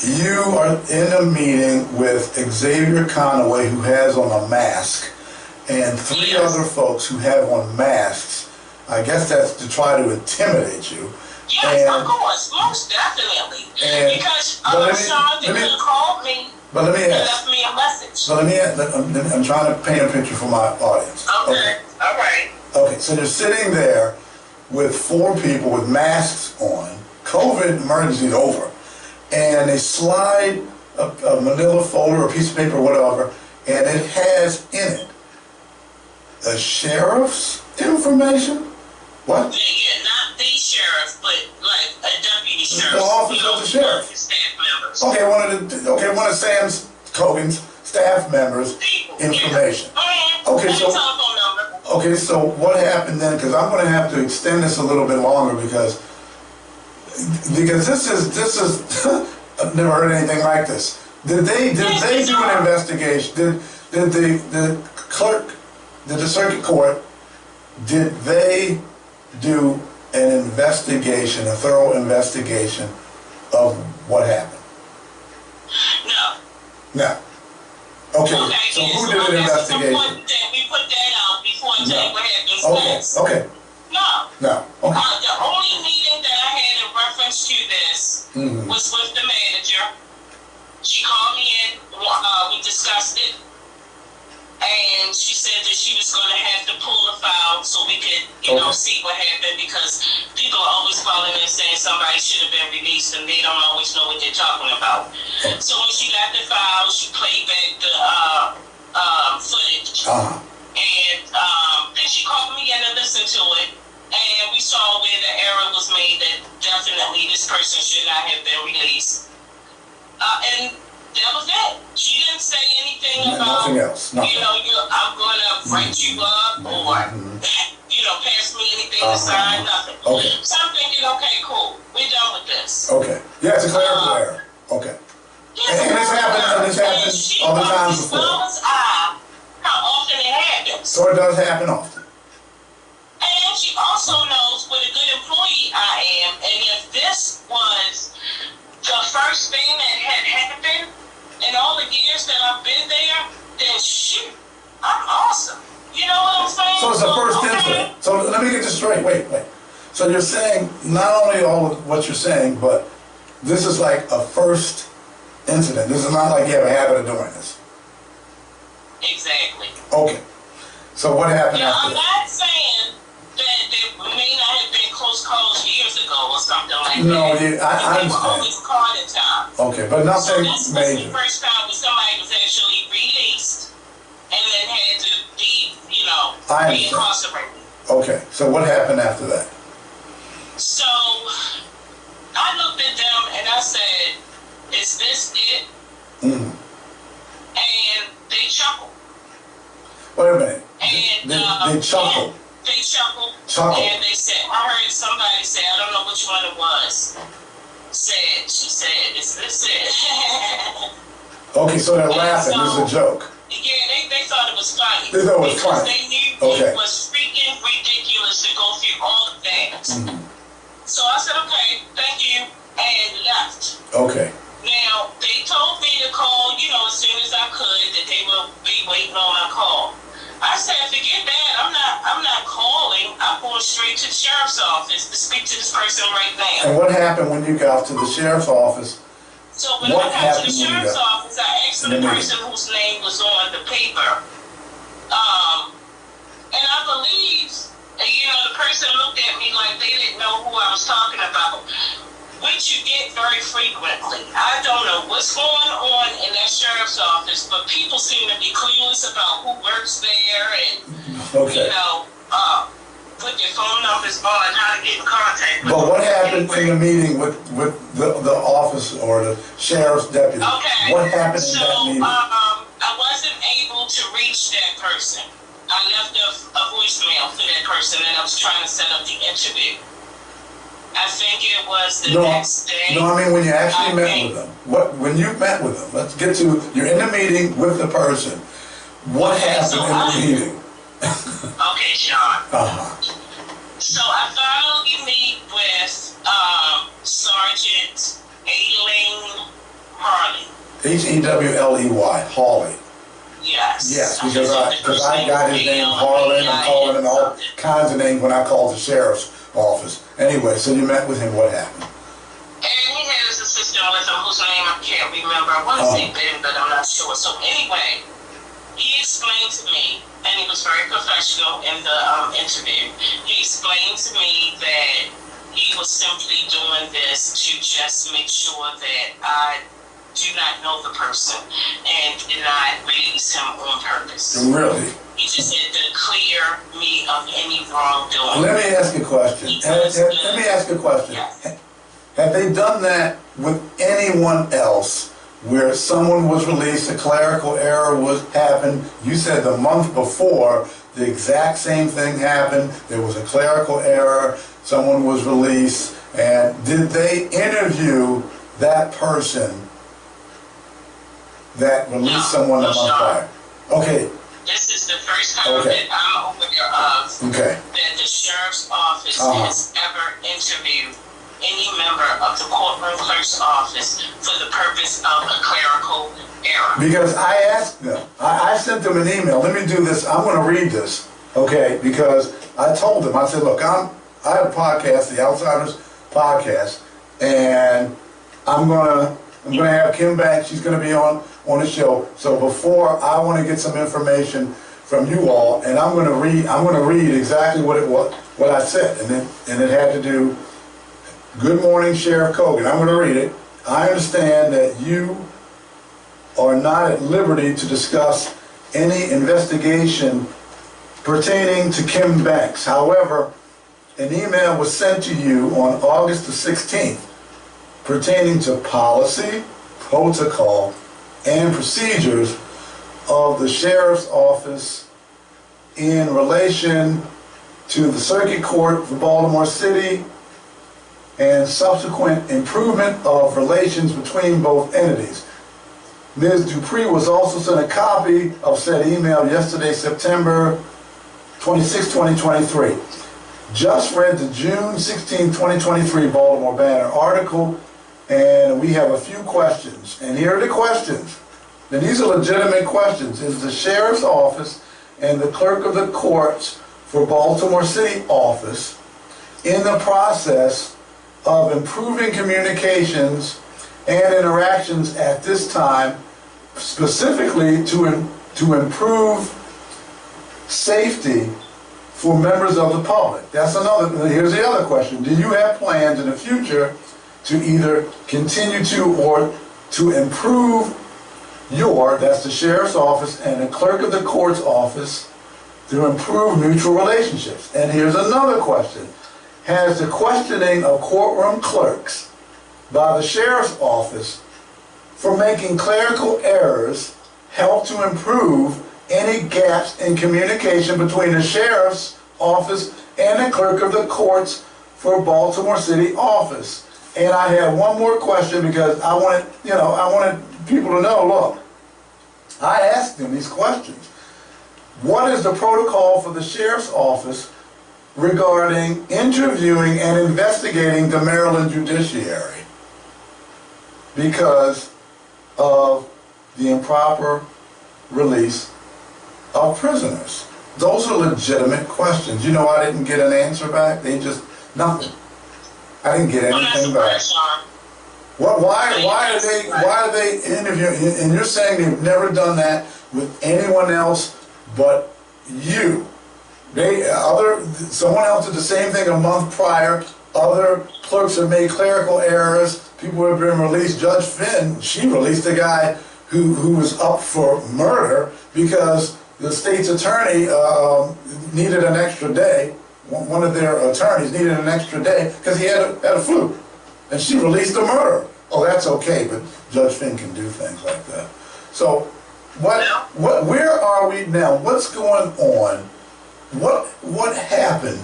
You are in a meeting with Xavier Conaway, who has on a mask, and 3 other folks who have on masks. I guess that's to try to intimidate you. Yes, of course, most definitely. Because Sean, they could have called me and left me a message. But I'm trying to paint a picture for my audience. Okay. All right. Okay, so they're sitting there with 4 people with masks on. COVID emergency is over. And they slide a manila folder, a piece of paper, whatever, and it has in it the sheriff's information? What? Yeah, not the sheriff, but like a deputy sheriff. The office of the sheriff. Staff members. Okay, one of Sam's Cogan's staff members' information. Okay, so what happened then? Because I'm going to have to extend this a little bit longer because this is I've never heard anything like this. Did they do an investigation? Did the clerk, did the circuit court, did they do an investigation, a thorough investigation of what happened? No. Okay, so who did an investigation? We put that out before I tell you what happens. Okay. No. Okay. The only meeting that I had in reference to this was with the manager. She called me in, we discussed it, and she said that she was going to have to pull the file so we could, see what happened, because people are always calling and saying somebody should have been released and they don't always know what they're talking about. So when she got the file, she played back the footage. And then she called me in and listened to it. And we saw where the error was made that definitely this person should not have been released. And that was it. She didn't say anything about, nothing else. Nothing. I'm going to write you up or, pass me anything to sign, nothing. Okay. So I'm thinking, okay, cool. We're done with this. Okay. Yeah, it's a clerical error. Okay. And this happens all the time before. How often it happens. So it does happen often. And she also knows what a good worst thing that had happened in all the years that I've been there, then shoot, I'm awesome. You know what I'm saying? So it's the first incident. So let me get this straight. Wait. So you're saying not only all of what you're saying, but this is like a first incident. This is not like you have a habit of doing this. Exactly. Okay. So what happened after I'm that? not saying that there may not have been close calls years ago or something like No, that. I They were understand. always caught in time. Okay, but So nothing this was the major. first time when somebody was actually released and then had to be, I understand. reincarcerated. Okay, so what happened after that? So I looked at them and I said, "Is this it?" Mm. And they chuckled. Wait a minute. And They chuckled. Yeah, they chuckled. Chuckled. And they said, I heard somebody say, I don't know which one it was. She said, "Is this it?" Okay, so they're laughing. This is a joke. Yeah, they thought it was funny. They thought it was because funny. they knew Okay. it was freaking ridiculous to go through all of that. Mm. So I said, okay, thank you, and left. Okay. Now, they told me to call, as soon as I could, that they will be waiting on my call. I said, forget that. I'm not calling. I'm going straight to the sheriff's office to speak to this person right now. And what happened when you got to the sheriff's office? So when What I got to happened the when you sheriff's got- office, I asked the person whose name was on the paper. And I believe, the person looked at me like they didn't know who I was talking about, which you get very frequently. I don't know what's going on in that sheriff's office, but people seem to be clueless about who works there and, Okay. put their phone numbers on, how to get in contact with But them. what happened in the meeting with the office or the sheriff's deputy? Okay. What happened in that So, meeting? I wasn't able to reach that person. I left a voicemail for that person, and I was trying to set up the interview. I think it was the next day. No, I mean when you actually met with them. When you met with them, let's get to, you're in the meeting with the person. What happened in the meeting? Okay, Sean. Uh-huh. So I finally meet with Sergeant Aileen Harley. H-E-W-L-E-Y, Hawley. Yes. Yes, because I got his name Harlan and calling him all kinds of names when I called the sheriff's office. Anyway, so you met with him, what happened? And he had his assistant with him whose name I can't remember. I want to say Ben, but I'm not sure. So anyway, he explained to me, and he was very professional in the interview, he explained to me that he was simply doing this to just make sure that I do not know the person and did not release him on purpose. Really? He just had to clear me of any wrongdoing. Let me ask you a question. Let me ask you a question. Yes. Have they done that with anyone else where someone was released, a clerical error happened? You said the month before, the exact same thing happened. There was a clerical error, someone was released, and did they interview that person that released someone a month prior? Okay. This is the first time that I'm aware of that the sheriff's office has ever interviewed any member of the courtroom clerk's office for the purpose of a clerical error. Because I asked them, I sent them an email. Let me do this. I'm going to read this, okay? Because I told them, I said, look, I have a podcast, the Outsiders Podcast, and I'm gonna have Kim back. She's gonna be on the show. So before, I want to get some information from you all, and I'm gonna read exactly what it was, what I said, and it had to do. Good morning, Sheriff Cogan. I'm gonna read it. I understand that you are not at liberty to discuss any investigation pertaining to Kim Banks. However, an email was sent to you on August the 16th pertaining to policy, protocol, and procedures of the Sheriff's Office in relation to the Circuit Court for Baltimore City and subsequent improvement of relations between both entities. Ms. Dupree was also sent a copy of said email yesterday, September 26, 2023. Just read the June 16, 2023 Baltimore Banner article and we have a few questions. And here are the questions. And these are legitimate questions. Is the sheriff's office and the clerk of the courts for Baltimore City office in the process of improving communications and interactions at this time, specifically to improve safety for members of the public? That's another. Here's the other question. Do you have plans in the future to either continue to or to improve that's the sheriff's office and the clerk of the court's office, to improve mutual relationships? And here's another question. Has the questioning of courtroom clerks by the sheriff's office for making clerical errors helped to improve any gaps in communication between the sheriff's office and the clerk of the courts for Baltimore City office? And I have one more question, because I wanted people to know, look, I asked them these questions. What is the protocol for the sheriff's office regarding interviewing and investigating the Maryland judiciary because of the improper release of prisoners? Those are legitimate questions. You know, I didn't get an answer back. They just, nothing. I didn't get anything back. Why are they interviewing? And you're saying they've never done that with anyone else but you. Someone else did the same thing a month prior. Other clerks have made clerical errors. People have been released. Judge Finn, she released a guy who was up for murder because the state's attorney needed an extra day. One of their attorneys needed an extra day because he had a flu, and she released the murderer. Oh, that's okay, but Judge Finn can do things like that. So, where are we now? What's going on? What happened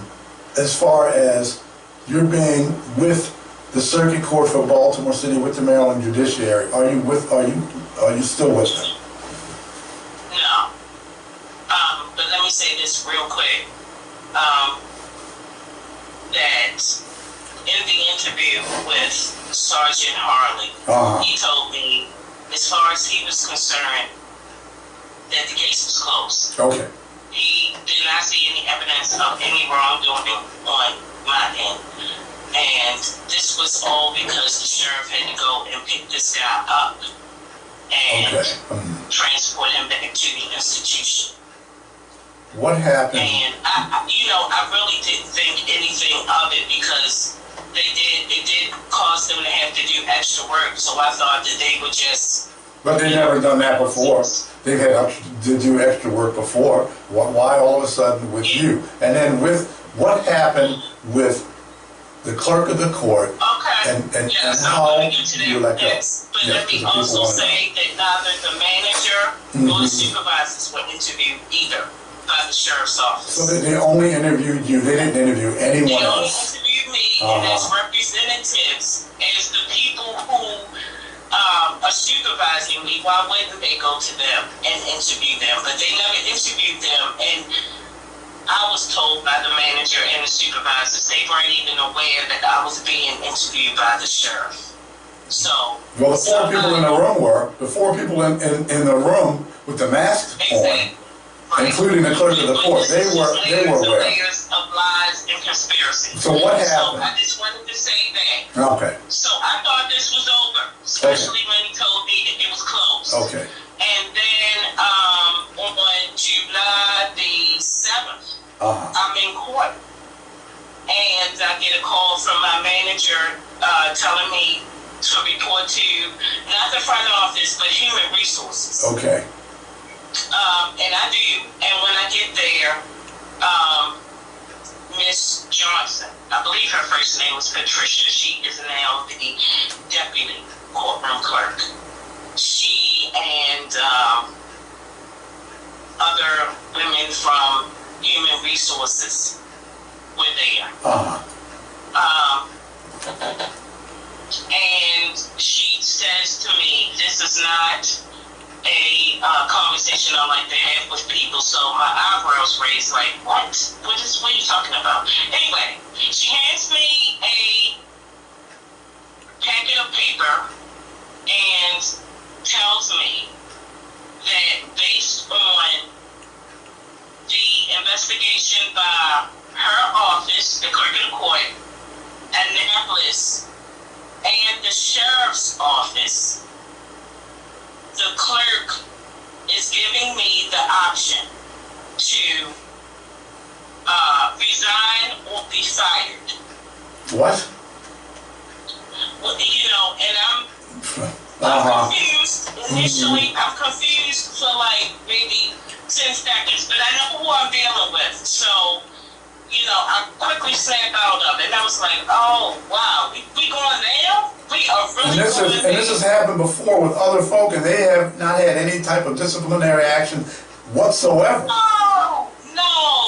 as far as you're being with the Circuit Court for Baltimore City with the Maryland Judiciary? Are you still with them? No. But let me say this real quick. That in the interview with Sergeant Harley, he told me, as far as he was concerned, that the case was closed. Okay. He did not see any evidence of any wrongdoing on my end. And this was all because the sheriff had to go and pick this guy up and transport him back to the institution. What happened? And I really didn't think anything of it because it did cause them to have to do extra work. So I thought that they would just. But they've never done that before. They've had to do extra work before. Why all of a sudden with you? And then what happened with the clerk of the court? Okay. And yes, how I'm going to get to that next. But let me also say that neither the manager nor the supervisors were interviewed either by the sheriff's office. So they only interviewed you. They didn't interview anyone else. They only interviewed me, and as representatives, as the people who are supervising me, why wouldn't they go to them and interview them? But they never interviewed them, and I was told by the manager and the supervisors they weren't even aware that I was being interviewed by the sheriff. So, well, the four people in the room were the four people in the room with the masks on. Right. Including the clerk of the court. They were aware. Layers of lies and conspiracy. So what happened? So I just wanted to say that. Okay. So I thought this was over, especially when he told me that it was closed. Okay. And then on July the 7th, I'm in court. And I get a call from my manager telling me to report to not the front office, but human resources. Okay. And I do, and when I get there, Miss Johnson, I believe her first name was Patricia, she is now the deputy courtroom clerk. She and other women from human resources were there. And she says to me, this is not a conversation I like to have with people, so my eyebrows raised like, what are you talking about? Anyway, she hands me a packet of paper office and the sheriff's office, the clerk is giving me the option to resign or be fired. What? Well, and I'm confused. Initially, I'm confused for like maybe 10 seconds, but I know who I'm dealing with. So, I quickly snapped out of it. And I was like, oh, wow, we going now? We are really going And this has happened before with other folk, and they have not had any type of disciplinary action whatsoever. No.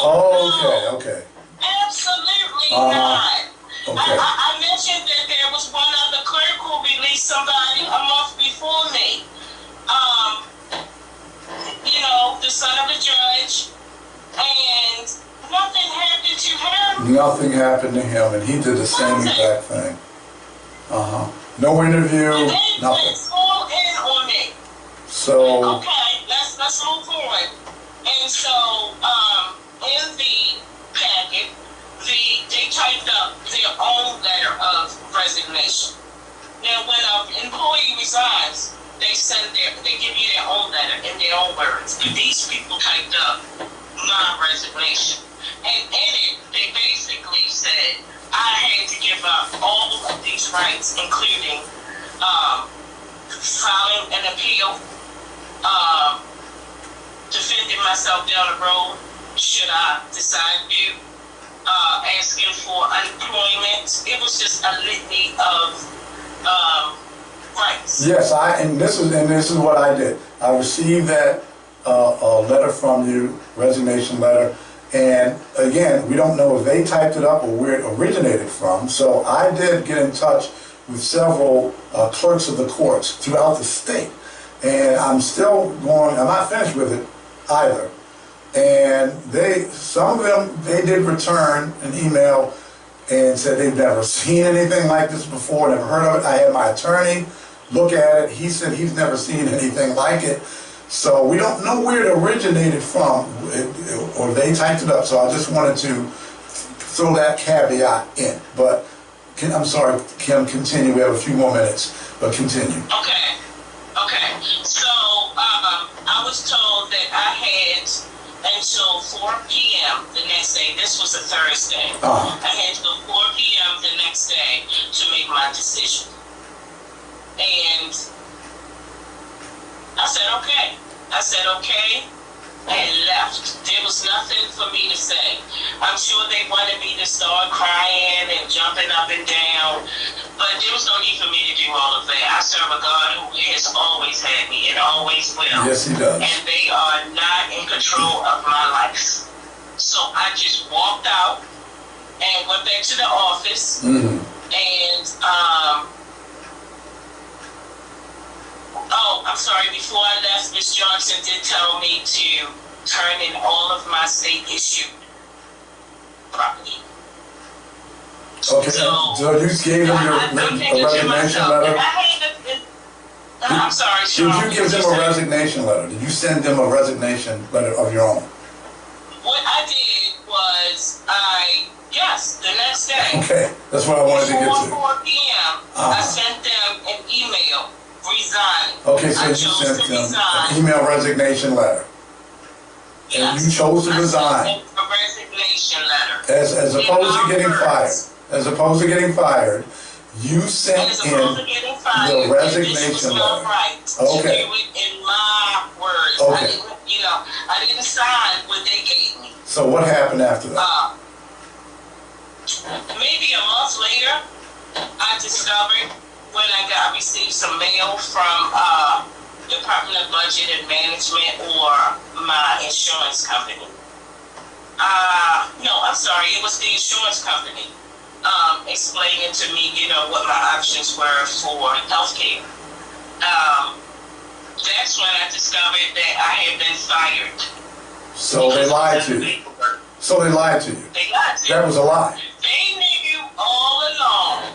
Oh, okay. Absolutely not. Okay. I mentioned that there was one other clerk who released somebody a month before me. The son of a judge, and nothing happened to him. Nothing happened to him, and he did the same exact thing. No interview, nothing. All in on me. So. Okay, let's move on. And so, in the packet, they typed up their own letter of resignation. Now, when an employee resigns, they give you their own letter in their own words. But these people typed up my resignation. And in it, they basically said I had to give up all of these rights, including filing an appeal, defending myself down the road should I decide to, asking for unemployment. It was just a litany of rights. Yes, and this is what I did. I received that a letter from you, resignation letter, and again, we don't know if they typed it up or where it originated from. So I did get in touch with several clerks of the courts throughout the state, and I'm still going. I'm not finished with it either. And some of them did return an email and said they've never seen anything like this before, never heard of it. I had my attorney look at it. He said he's never seen anything like it. So we don't know where it originated from, or they typed it up. So I just wanted to throw that caveat in. But I'm sorry, Kim, continue. We have a few more minutes, but continue. Okay. So I was told that I had until 4 p.m. the next day. This was a Thursday. I had until 4 p.m. the next day to make my decision. And I said okay, and left. There was nothing for me to say. I'm sure they wanted me to start crying and jumping up and down, but there was no need for me to do all of that. I serve a God who has always had me and always will. Yes, he does. And they are not in control of my life. So I just walked out and went back to the office, and I'm sorry, before I left, Ms. Johnson did tell me to turn in all of my state-issued property. Okay, so you gave them a resignation letter? I'm sorry, Sean. Did you give them a resignation letter? Did you send them a resignation letter of your own? What I did was, yes, the next day. Okay, that's what I wanted to get to. Before 4 p.m., I sent them an email resigning. Okay, so you sent them an email resignation letter. Yes. And you chose to resign. A resignation letter. As opposed to getting fired. As opposed to getting fired, you sent in the resignation letter. Right. Okay. To do it in my words. Okay. I didn't sign what they gave me. So what happened after that? Maybe a month later, I discovered when I received some mail from Department of Budget and Management or my insurance company. No, I'm sorry, it was the insurance company explaining to me, what my options were for healthcare. That's when I discovered that I had been fired. So they lied to you. They lied to you. They lied to you. That was a lie. They knew all along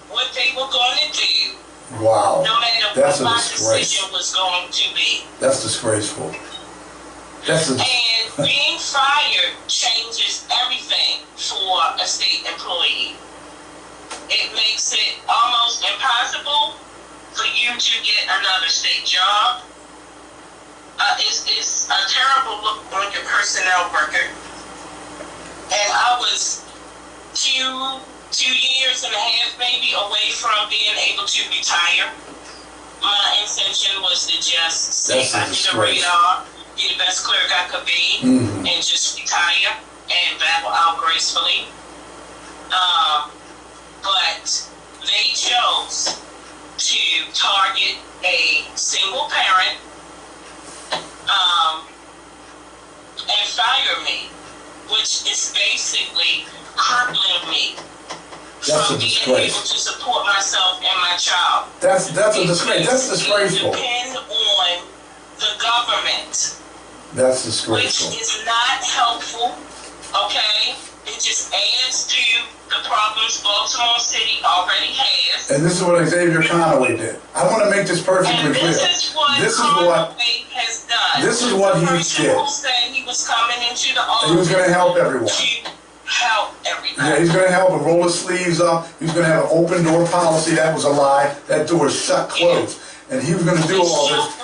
what they were going to do. Wow. No matter That's what my a disgrace. decision was going to be. That's disgraceful. And being fired changes everything for a state employee. it makes it almost impossible for you to get another state job. It's a terrible look on your personnel record. And I was two years and a half maybe away from being able to retire. My intention was to just stay under the radar, be the best clerk I could be, and just retire and battle out gracefully. But they chose to target a single parent and fire me, which is basically crippling me from being able to support myself and my child. That's a disgrace. That's disgraceful. Depend on the government. That's disgraceful. Which is not helpful. Okay, it just adds to the problems Baltimore City already has. And this is what Xavier Conaway did. I want to make this perfectly clear. This is what Conaway has done. This is what he did. Who said he was coming into the office. He was going to help everyone. Help everybody. Yeah, he's going to help and roll his sleeves up. He's going to have an open door policy. That was a lie. That door is shut closed. And he was going to do all this.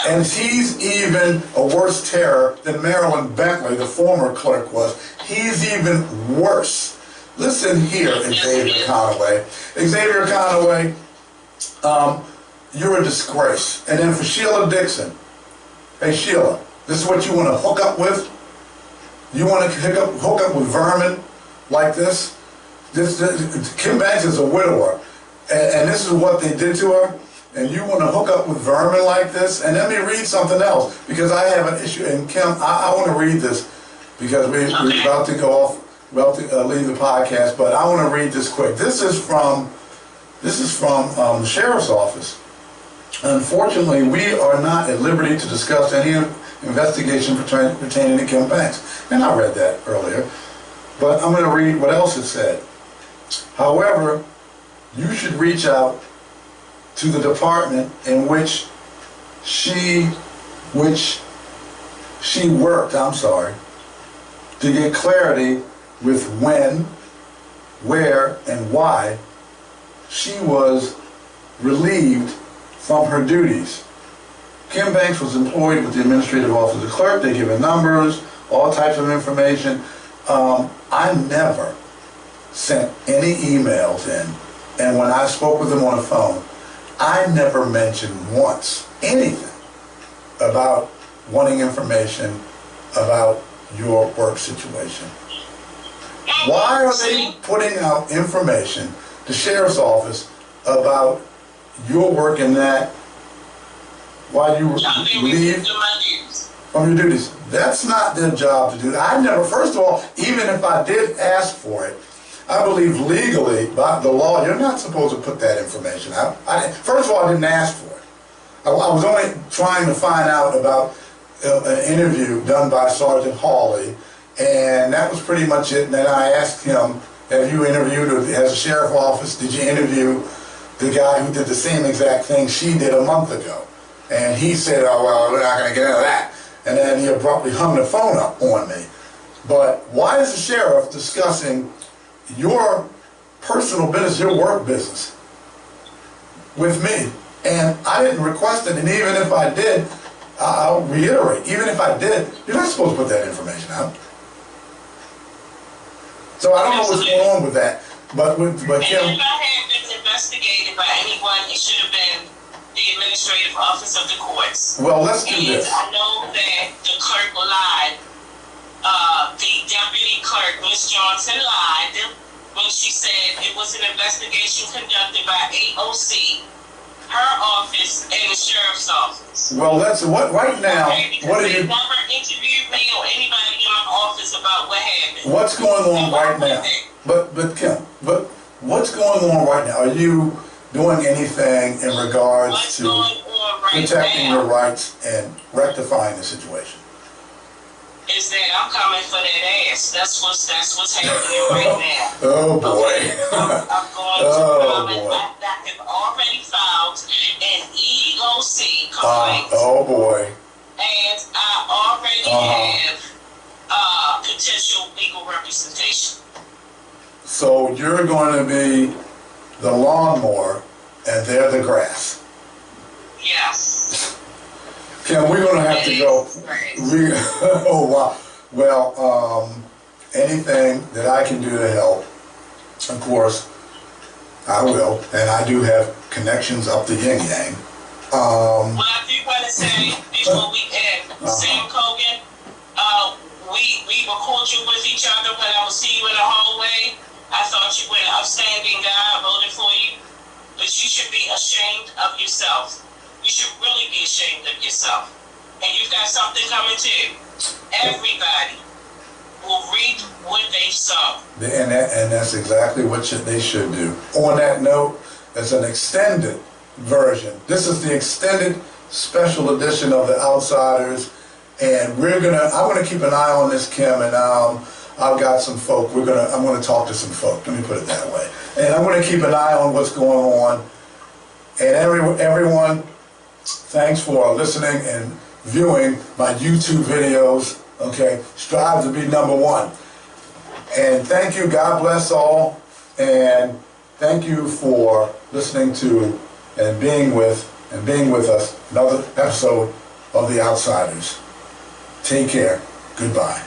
And he's even a worse terror than Marilyn Bentley, the former clerk, was. He's even worse. Listen here, Xavier Conaway. Xavier Conaway, you're a disgrace. And then for Sheila Dixon, hey Sheila, this is what you want to hook up with? You want to hook up with vermin like this? Kim Banks is a widower, and this is what they did to her? And you want to hook up with vermin like this? And let me read something else, because I have an issue. And Kim, I want to read this, because we're about to go off, about to leave the podcast, but I want to read this quick. This is from the sheriff's office. Unfortunately, we are not at liberty to discuss any investigation pertaining to Kim Banks. And I read that earlier. But I'm going to read what else it said. However, you should reach out to the department in which she worked, to get clarity with when, where, and why she was relieved from her duties. Kim Banks was employed with the administrative office of the clerk. They give her numbers, all types of information. I never sent any emails in, and when I spoke with them on the phone, I never mentioned once anything about wanting information about your work situation. Why are they putting out information, the sheriff's office, about your work in that while you leave from your duties? That's not their job to do. I never, first of all, even if I did ask for it, I believe legally, by the law, you're not supposed to put that information out. First of all, I didn't ask for it. I was only trying to find out about an interview done by Sergeant Hawley, and that was pretty much it. And then I asked him, have you interviewed, or as a sheriff's office, did you interview the guy who did the same exact thing she did a month ago? And he said, oh, well, we're not going to get into that. And then he abruptly hung the phone up on me. But why is the sheriff discussing your personal business, your work business, with me? And I didn't request it, and even if I did, I'll reiterate, even if I did, you're not supposed to put that information out. So I don't know what's going on with that, but Kim... And if I had been investigated by anyone, it should have been the administrative office of the courts. Well, let's do this. And I know that the clerk lied. The deputy clerk, Ms. Johnson, lied when she said it was an investigation conducted by AOC, her office, and the sheriff's office. Well, that's what right now. Okay, what are they you? Never interviewed me or anybody in my office about what happened. What's going on right now? But Kim, what's going on right now? Are you doing anything in regards to protecting your rights and rectifying the situation? Is that I'm coming for that ass. That's what's happening right now. Oh boy. Okay. I'm going to come and I have already filed an EEOC complaint. Oh boy. And I already have potential legal representation. So you're going to be the lawnmower and they're the grass. Yes. Kim, we're going to have to go. Oh, wow. Well, anything that I can do to help, of course, I will. And I do have connections up the yin-yang. Well, I do want to say, before we end, Sam Cogan, we were cordial with each other when I would see you in the hallway. I thought you were an upstanding guy. I voted for you. But you should be ashamed of yourself. You should really be ashamed of yourself. And you've got something coming too. Everybody will reap what they've sown. And that's exactly what they should do. On that note, it's an extended version. This is the extended special edition of The Outsiders. And I'm gonna keep an eye on this, Kim, and I've got some folk. I'm gonna talk to some folk. Let me put it that way. And I'm gonna keep an eye on what's going on. And everyone, thanks for listening and viewing my YouTube videos. Okay, strive to be #1. And thank you. God bless all. And thank you for listening to and being with us. Another episode of The Outsiders. Take care. Goodbye.